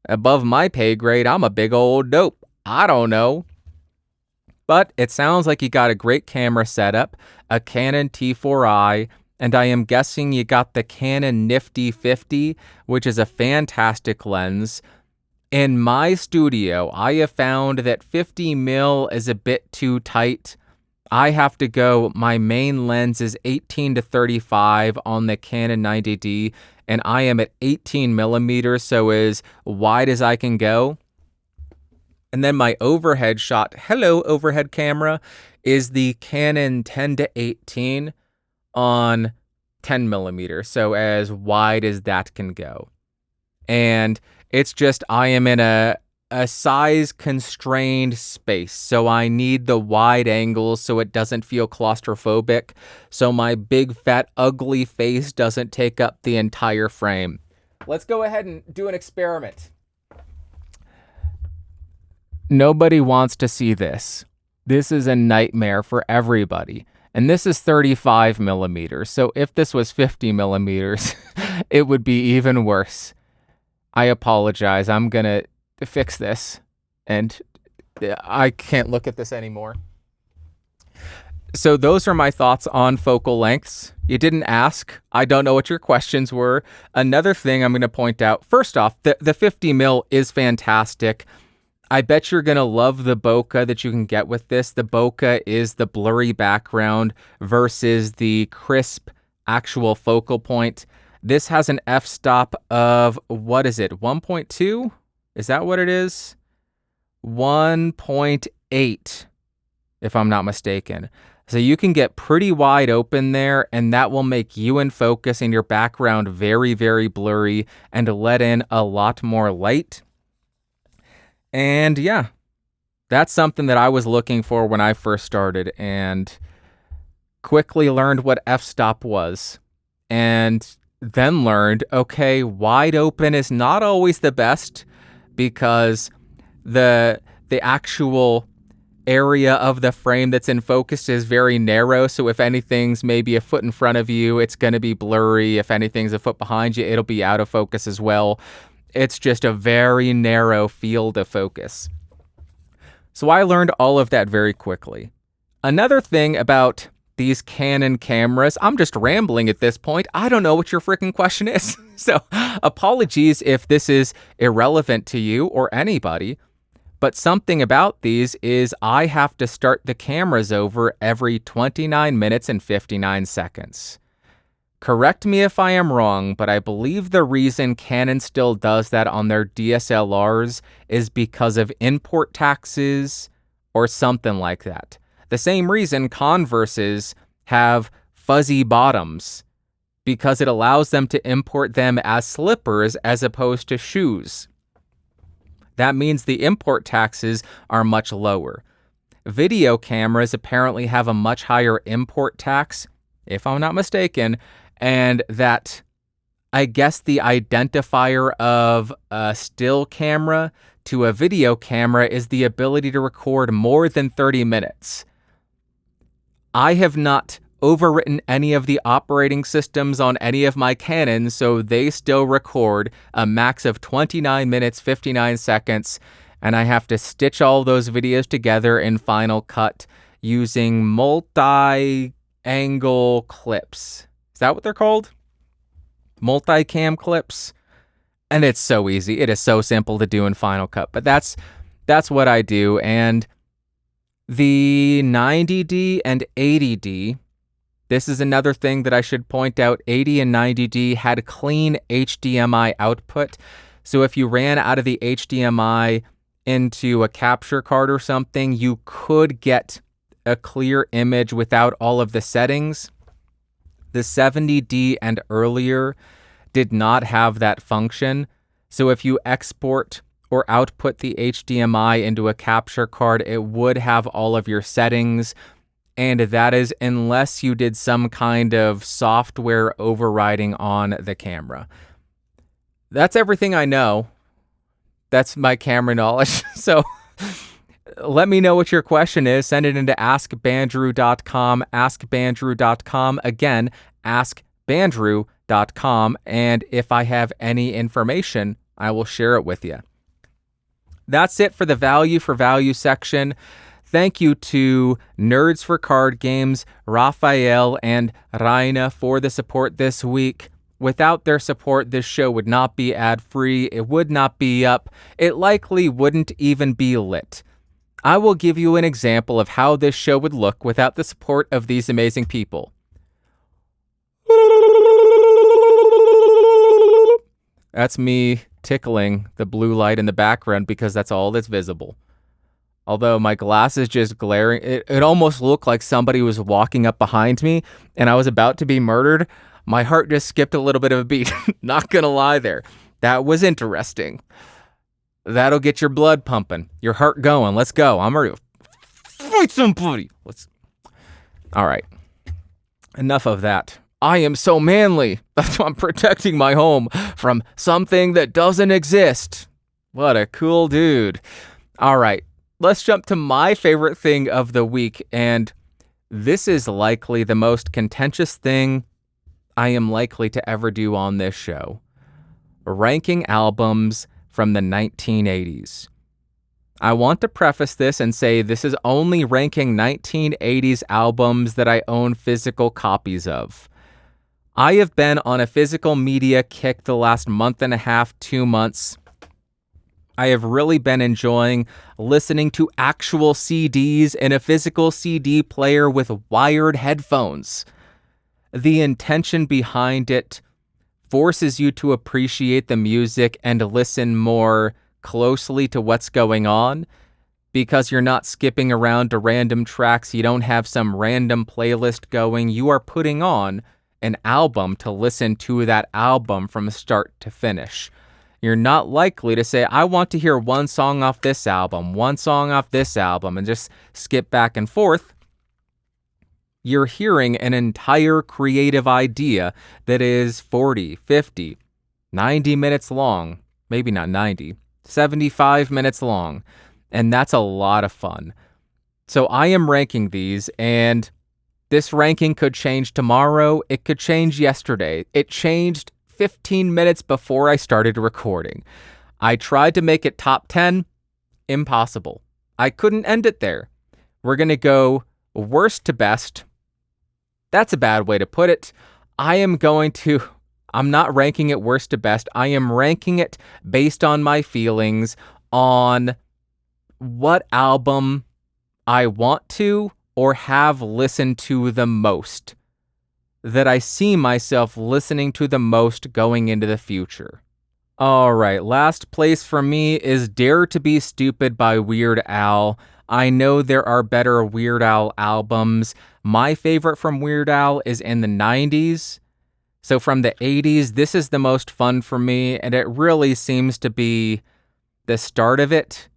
above my pay grade, I'm a big old dope. I don't know. But it sounds like you got a great camera setup, a Canon T4i, and I am guessing you got the Canon Nifty 50, which is a fantastic lens. In my studio, I have found that 50mm is a bit too tight. I have to go, my main lens is 18-35 on the Canon 90D, and I am at 18mm, so as wide as I can go. And then my overhead shot, hello overhead camera, is the Canon 10-18 on 10mm, so as wide as that can go. And it's just, I am in a size constrained space, so I need the wide angles so it doesn't feel claustrophobic, so my big fat ugly face doesn't take up the entire frame. Let's go ahead and do an experiment. Nobody wants to see this. This is a nightmare for everybody. And this is 35mm, so if this was 50mm, it would be even worse. I apologize. I'm gonna fix this, and I can't look at this anymore. So those are my thoughts on focal lengths. You didn't ask. I don't know what your questions were. Another thing I'm going to point out, first off, the 50mm is fantastic. I bet you're going to love the bokeh that you can get with this. The bokeh is the blurry background versus the crisp actual focal point. This has an f-stop of, what is it, 1.2? Is that what it is? 1.8, if I'm not mistaken. So you can get pretty wide open there, and that will make you in focus and your background very, very blurry and let in a lot more light. And yeah, that's something that I was looking for when I first started, and quickly learned what f-stop was. And then learned, okay, wide open is not always the best, because the actual area of the frame that's in focus is very narrow. So if anything's maybe a foot in front of you, it's going to be blurry. If anything's a foot behind you, it'll be out of focus as well. It's just a very narrow field of focus. So I learned all of that very quickly. Another thing about these Canon cameras, I'm just rambling at this point. I don't know what your freaking question is. So apologies if this is irrelevant to you or anybody. But something about these is I have to start the cameras over every 29 minutes and 59 seconds. Correct me if I am wrong, but I believe the reason Canon still does that on their DSLRs is because of import taxes or something like that. The same reason Converses have fuzzy bottoms, because it allows them to import them as slippers as opposed to shoes. That means the import taxes are much lower. Video cameras apparently have a much higher import tax, if I'm not mistaken, and that I guess the identifier of a still camera to a video camera is the ability to record more than 30 minutes. I have not overwritten any of the operating systems on any of my Canons, so they still record a max of 29 minutes, 59 seconds, and I have to stitch all those videos together in Final Cut using multi-angle clips. Is that what they're called? Multi-cam clips? And it's so easy. It is so simple to do in Final Cut, but that's what I do. And the 90D and 80D, this is another thing that I should point out. 80 and 90D had clean HDMI output. So if you ran out of the HDMI into a capture card or something, you could get a clear image without all of the settings. The 70D and earlier did not have that function. So if you export or output the HDMI into a capture card, it would have all of your settings. And that is unless you did some kind of software overriding on the camera. That's everything I know. That's my camera knowledge. So let me know what your question is. Send it into askbandrew.com, askbandrew.com. Again, askbandrew.com. And if I have any information, I will share it with you. That's it for the value for value section. Thank you to Nerds for Card Games, Raphael, and Raina for the support this week. Without their support, this show would not be ad-free, it would not be up, it likely wouldn't even be lit. I will give you an example of how this show would look without the support of these amazing people. That's me tickling the blue light in the background because that's all that's visible. Although my glass is just glaring, it almost looked like somebody was walking up behind me and I was about to be murdered. My heart just skipped a little bit of a beat. Not gonna lie there. That was interesting. That'll get your blood pumping, your heart going. Let's go. I'm ready to fight somebody. All right. Enough of that. I am so manly. That's why I'm protecting my home from something that doesn't exist. What a cool dude. All right. Let's jump to my favorite thing of the week, and this is likely the most contentious thing I am likely to ever do on this show. Ranking albums from the 1980s. I want to preface this and say this is only ranking 1980s albums that I own physical copies of. I have been on a physical media kick the last month and a half, 2 months. I have really been enjoying listening to actual CDs in a physical CD player with wired headphones. The intention behind it forces you to appreciate the music and listen more closely to what's going on because you're not skipping around to random tracks. You don't have some random playlist going. You are putting on an album to listen to that album from start to finish. You're not likely to say, I want to hear one song off this album, one song off this album, and just skip back and forth. You're hearing an entire creative idea that is 40, 50, 90 minutes long. Maybe not 90, 75 minutes long. And that's a lot of fun. So I am ranking these, and this ranking could change tomorrow. It could change yesterday. It changed 15 minutes before I started recording. I tried to make it top 10. Impossible. I couldn't end it there. We're going to go worst to best. That's a bad way to put it. I'm not ranking it worst to best. I am ranking it based on my feelings on what album I want to or have listened to the most, that I see myself listening to the most going into the future. All right, last place for me is Dare to Be Stupid by Weird Al. I know there are better Weird Al albums. My favorite from Weird Al is in the 90s. So from the 80s, this is the most fun for me, and it really seems to be the start of it.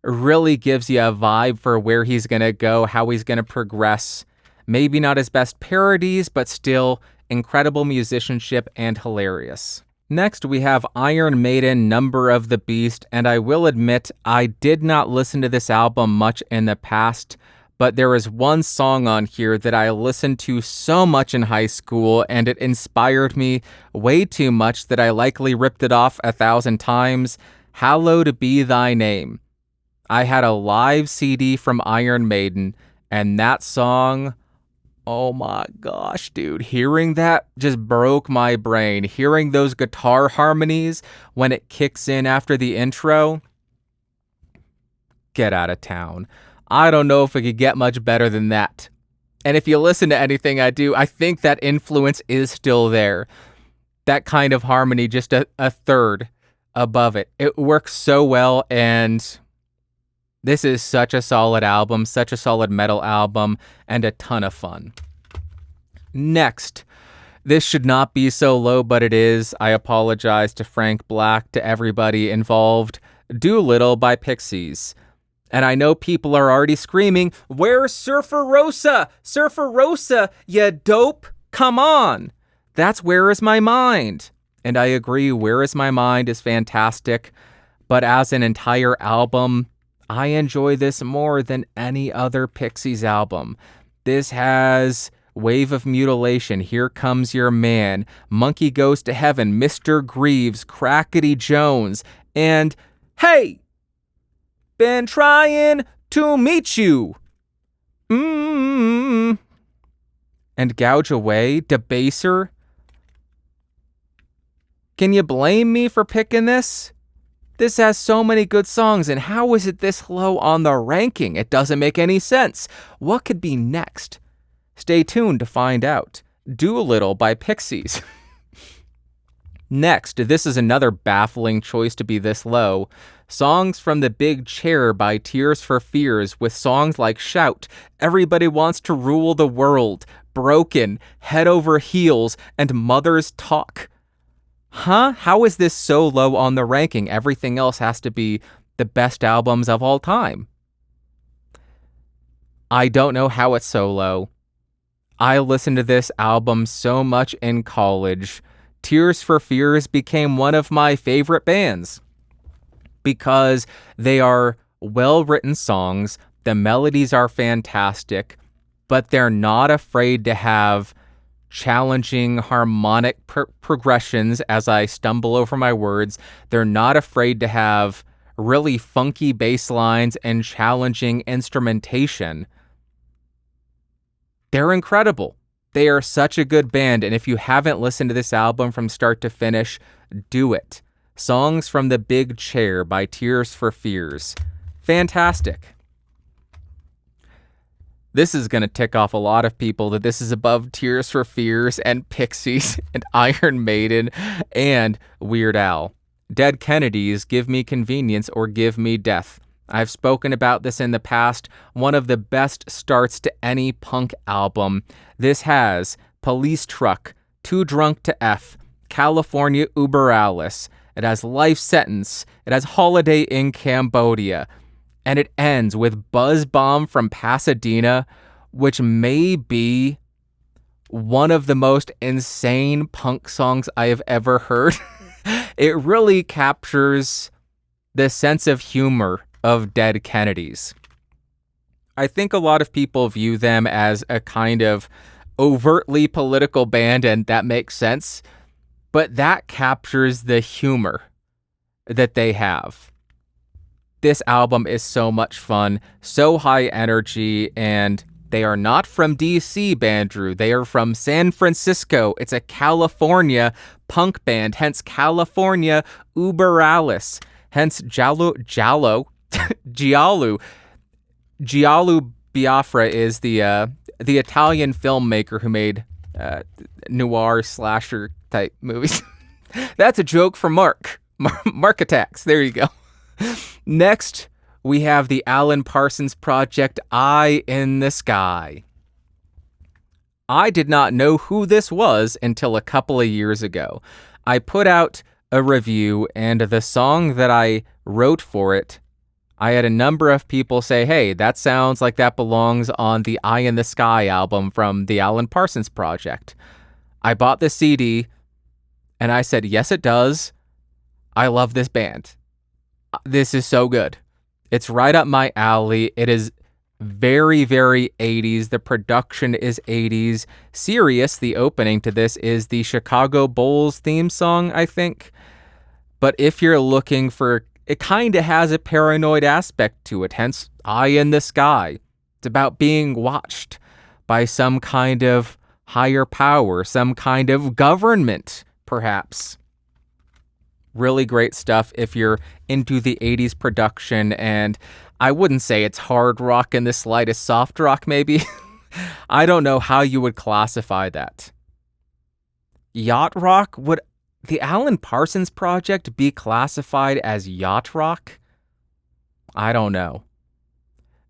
It really gives you a vibe for where he's going to go, how he's going to progress. Maybe not his best parodies, but still incredible musicianship and hilarious. Next, we have Iron Maiden, Number of the Beast, and I will admit I did not listen to this album much in the past, but there is one song on here that I listened to so much in high school, and it inspired me way too much that I likely ripped it off 1,000 times. Hallowed Be Thy Name. I had a live CD from Iron Maiden, and that song, oh my gosh, dude, hearing that just broke my brain. Hearing those guitar harmonies when it kicks in after the intro, get out of town. I don't know if it could get much better than that. And if you listen to anything I do, I think that influence is still there. That kind of harmony, just a third above it. It works so well, and this is such a solid album, such a solid metal album, and a ton of fun. Next, this should not be so low, but it is. I apologize to Frank Black, to everybody involved. Doolittle by Pixies. And I know people are already screaming, "Where's Surfer Rosa? Surfer Rosa, you dope! Come on!" That's Where Is My Mind? And I agree, Where Is My Mind is fantastic. But as an entire album, I enjoy this more than any other Pixies album. This has Wave of Mutilation, Here Comes Your Man, Monkey Goes to Heaven, Mr. Greaves, Crackety Jones, and Hey! Been trying to meet you. And Gouge Away, Debaser. Can you blame me for picking this? This has so many good songs, and how is it this low on the ranking? It doesn't make any sense. What could be next? Stay tuned to find out. Doolittle by Pixies. Next, this is another baffling choice to be this low. Songs from the Big Chair by Tears for Fears, with songs like Shout, Everybody Wants to Rule the World, Broken, Head Over Heels, and Mother's Talk. Huh? How is this so low on the ranking? Everything else has to be the best albums of all time. I don't know how it's so low. I listened to this album so much in college. Tears for Fears became one of my favorite bands because they are well-written songs, the melodies are fantastic, but they're not afraid to have challenging harmonic progressions as I stumble over my words. They're not afraid to have really funky bass lines and challenging instrumentation. They're incredible. They are such a good band, and if you haven't listened to this album from start to finish, do it. Songs from the Big Chair by Tears for Fears. Fantastic. This is going to tick off a lot of people that this is above Tears for Fears and Pixies and Iron Maiden and Weird Al. Dead Kennedys, Give Me Convenience or Give Me Death. I've spoken about this in the past. One of the best starts to any punk album. This has Police Truck, Too Drunk to F, California Uber Alice, it has Life Sentence, it has Holiday in Cambodia, and it ends with Buzz Bomb from Pasadena, which may be one of the most insane punk songs I have ever heard. It really captures the sense of humor of Dead Kennedys. I think a lot of people view them as a kind of overtly political band, and that makes sense, but that captures the humor that they have. This album is so much fun, so high energy, and they are not from DC, Bandrew. They are from San Francisco. It's a California punk band, hence California Uberalis, hence Giallo Biafra is the Italian filmmaker who made noir slasher type movies. That's a joke for Mark Attacks. There you go. Next, we have the Alan Parsons Project, Eye in the Sky. I did not know who this was until a couple of years ago. I put out a review, and the song that I wrote for it, I had a number of people say, hey, that sounds like that belongs on the Eye in the Sky album from the Alan Parsons Project. I bought the CD, and I said, yes, it does. I love this band. This is so good. It's right up my alley. It is very, very 80s. The production is 80s. Sirius, the opening to this, is the Chicago Bulls theme song, I think. But if you're looking for, it kind of has a paranoid aspect to it, hence Eye in the Sky. It's about being watched by some kind of higher power, some kind of government, perhaps. Really great stuff if you're into the 80s production, and I wouldn't say it's hard rock in the slightest, soft rock maybe. I don't know how you would classify that. Yacht rock? Would the Alan Parsons Project be classified as yacht rock? I don't know.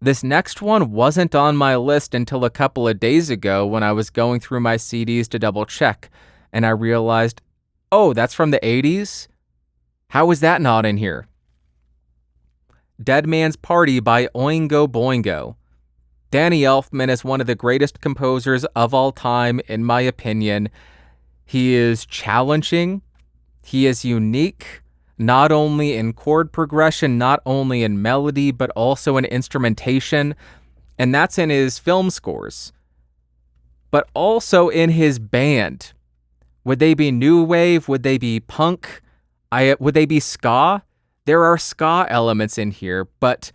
This next one wasn't on my list until a couple of days ago when I was going through my CDs to double check, and I realized, oh, that's from the 80s? How is that not in here? Dead Man's Party by Oingo Boingo. Danny Elfman is one of the greatest composers of all time, in my opinion. He is challenging. He is unique, not only in chord progression, not only in melody, but also in instrumentation. And that's in his film scores. But also in his band. Would they be new wave? Would they be punk? Would they be ska? There are ska elements in here, but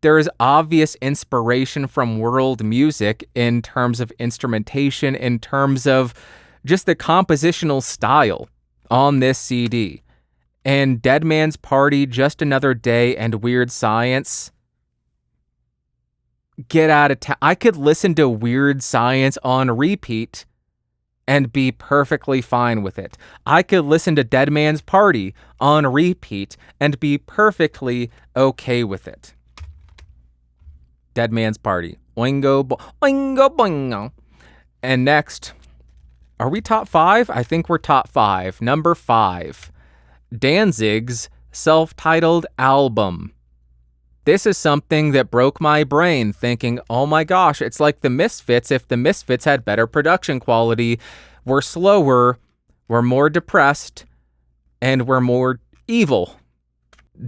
there is obvious inspiration from world music in terms of instrumentation, in terms of just the compositional style on this CD. And Dead Man's Party, Just Another Day, and Weird Science. Get out of town. I could listen to Weird Science on repeat and be perfectly fine with it. I could listen to Dead Man's Party on repeat and be perfectly okay with it. Dead Man's Party. Oingo boingo. And next, are we top 5? I think we're top 5. Number 5, Danzig's self-titled album. This is something that broke my brain, thinking, oh my gosh, it's like the Misfits if the Misfits had better production quality. We're slower, we're more depressed, and we're more evil.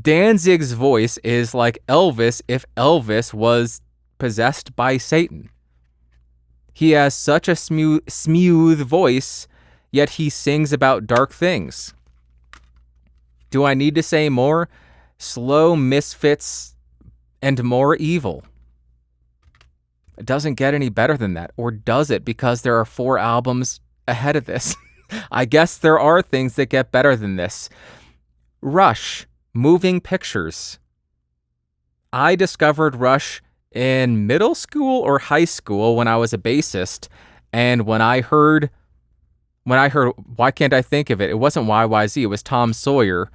Danzig's voice is like Elvis if Elvis was possessed by Satan. He has such a smooth voice, yet he sings about dark things. Do I need to say more? Slow Misfits and more evil. It doesn't get any better than that. Or does it? Because there are 4 albums ahead of this. I guess there are things that get better than this. Rush, Moving Pictures. I discovered Rush in middle school or high school when I was a bassist. And when I heard Why Can't I Think of It? It wasn't YYZ, it was Tom Sawyer.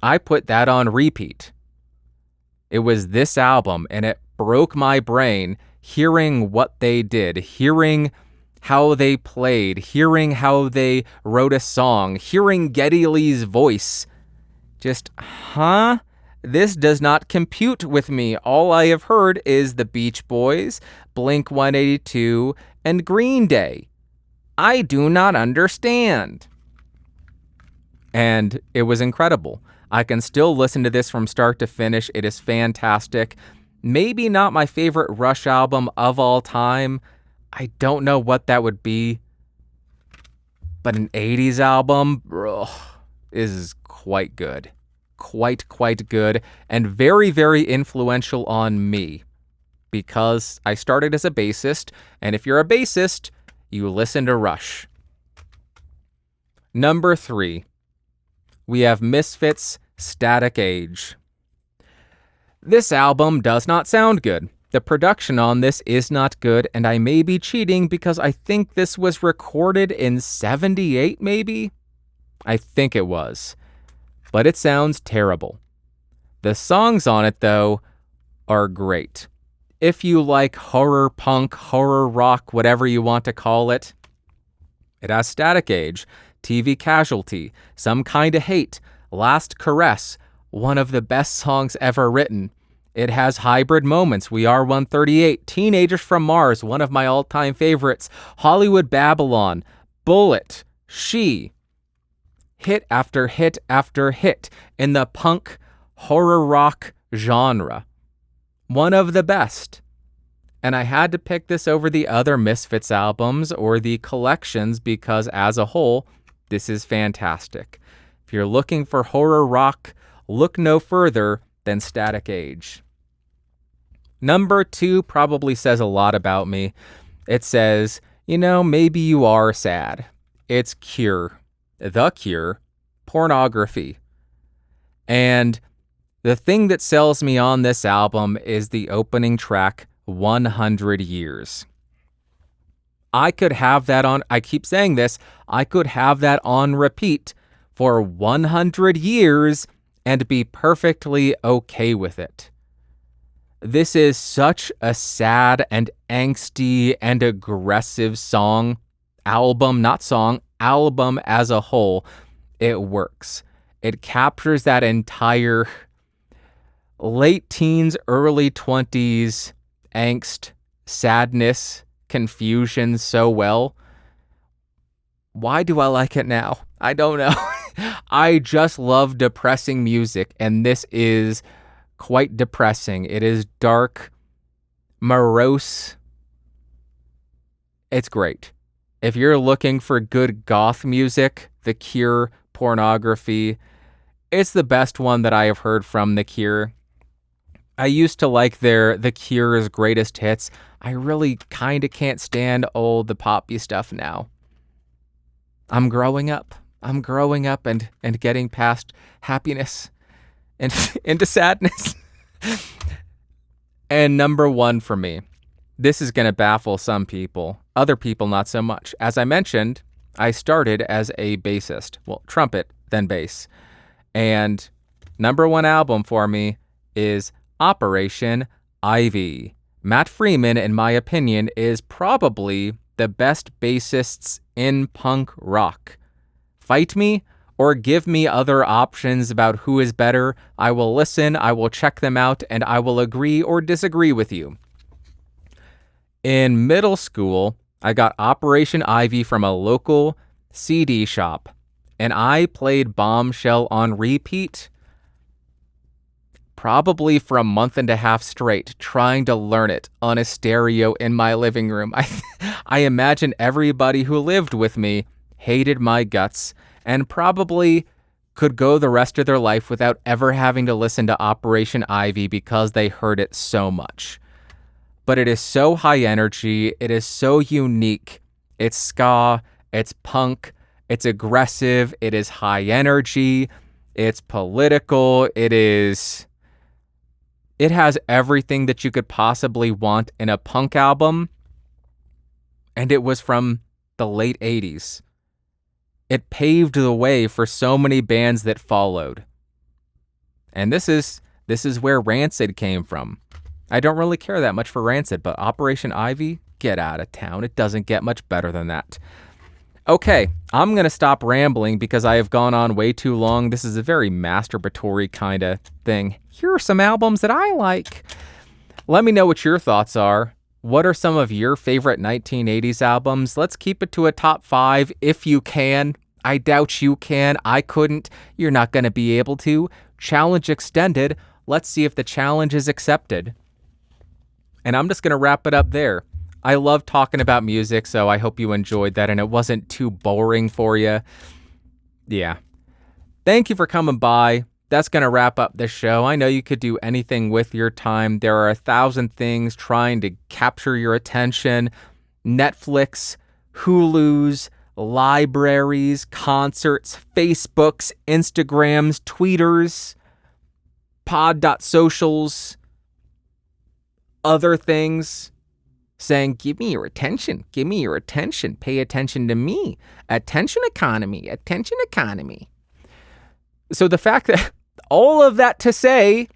I put that on repeat. It was this album, and it broke my brain hearing what they did, hearing how they played, hearing how they wrote a song, hearing Geddy Lee's voice. Just, this does not compute with me. All I have heard is the Beach Boys, Blink-182, and Green Day. I do not understand. And it was incredible. I can still listen to this from start to finish. It is fantastic. Maybe not my favorite Rush album of all time. I don't know what that would be. But an 80s album is quite good. Quite good. And very, very influential on me. Because I started as a bassist. And if you're a bassist, you listen to Rush. Number 3. We have Misfits' Static Age. This album does not sound good. The production on this is not good, and I may be cheating because I think this was recorded in 78, maybe? I think it was. But it sounds terrible. The songs on it, though, are great. If you like horror punk, horror rock, whatever you want to call it, it has Static Age, TV Casualty, Some Kinda Hate, Last Caress, one of the best songs ever written. It has Hybrid Moments, We Are 138, Teenagers from Mars, one of my all-time favorites, Hollywood Babylon, Bullet, She. Hit after hit after hit in the punk horror rock genre. One of the best. And I had to pick this over the other Misfits albums or the collections because as a whole, this is fantastic. If you're looking for horror rock, look no further than Static Age. Number 2 probably says a lot about me. It says, maybe you are sad. It's Cure. The Cure. Pornography. And the thing that sells me on this album is the opening track, 100 Years. I could have that on, I keep saying this, I could have that on repeat for 100 years and be perfectly okay with it. This is such a sad and angsty and aggressive album as a whole. It works. It captures that entire late teens, early 20s angst, sadness, confusion so well. Why do I like it now? I don't know. I just love depressing music, and this is quite depressing. It is dark, morose. It's great. If you're looking for good goth music, The Cure, Pornography, it's the best one that I have heard from The Cure. I used to like The Cure's greatest hits. I really kind of can't stand the poppy stuff now. I'm growing up and getting past happiness and into sadness. And number 1 for me. This is going to baffle some people. Other people, not so much. As I mentioned, I started as a bassist. Well, trumpet, then bass. And number 1 album for me is Operation Ivy. Matt Freeman, in my opinion, is probably the best bassists in punk rock. Fight me or give me other options about who is better. I will listen, I will check them out, and I will agree or disagree with you. In middle school, I got Operation Ivy from a local CD shop, and I played Bombshell on repeat probably for a month and a half straight, trying to learn it on a stereo in my living room. I imagine everybody who lived with me hated my guts and probably could go the rest of their life without ever having to listen to Operation Ivy because they heard it so much. But it is so high energy, it is so unique. It's ska, it's punk, it's aggressive, it is high energy, it's political, it has everything that you could possibly want in a punk album, and it was from the late 80s. It paved the way for so many bands that followed. And this is where Rancid came from. I don't really care that much for Rancid, but Operation Ivy, Get out of town. It doesn't get much better than that. Okay, I'm going to stop rambling because I have gone on way too long. This is a very masturbatory kind of thing. Here are some albums that I like. Let me know what your thoughts are. What are some of your favorite 1980s albums? Let's keep it to a top 5 if you can. I doubt you can. I couldn't. You're not going to be able to. Challenge extended. Let's see if the challenge is accepted. And I'm just going to wrap it up there. I love talking about music, so I hope you enjoyed that and it wasn't too boring for you. Yeah. Thank you for coming by. That's going to wrap up this show. I know you could do anything with your time. There are 1,000 things trying to capture your attention. Netflix, Hulu's, libraries, concerts, Facebooks, Instagrams, Tweeters, pod.socials, other things. Saying, give me your attention, pay attention to me. Attention economy. So the fact that, all of that to say,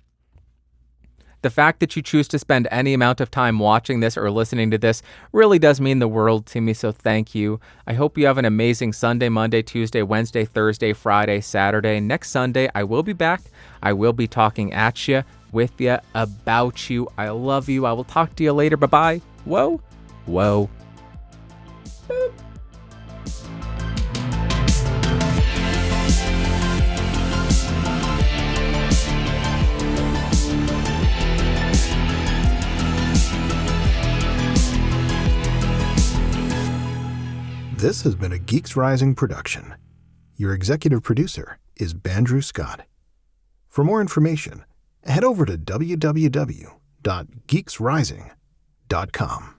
the fact that you choose to spend any amount of time watching this or listening to this really does mean the world to me, so thank you. I hope you have an amazing Sunday, Monday, Tuesday, Wednesday, Thursday, Friday, Saturday. Next Sunday, I will be back. I will be talking at you, with you, about you. I love you. I will talk to you later. Bye-bye. Whoa. Whoa. Boop. This has been a Geeks Rising production. Your executive producer is Bandrew Scott. For more information, head over to www.geeksrising.com.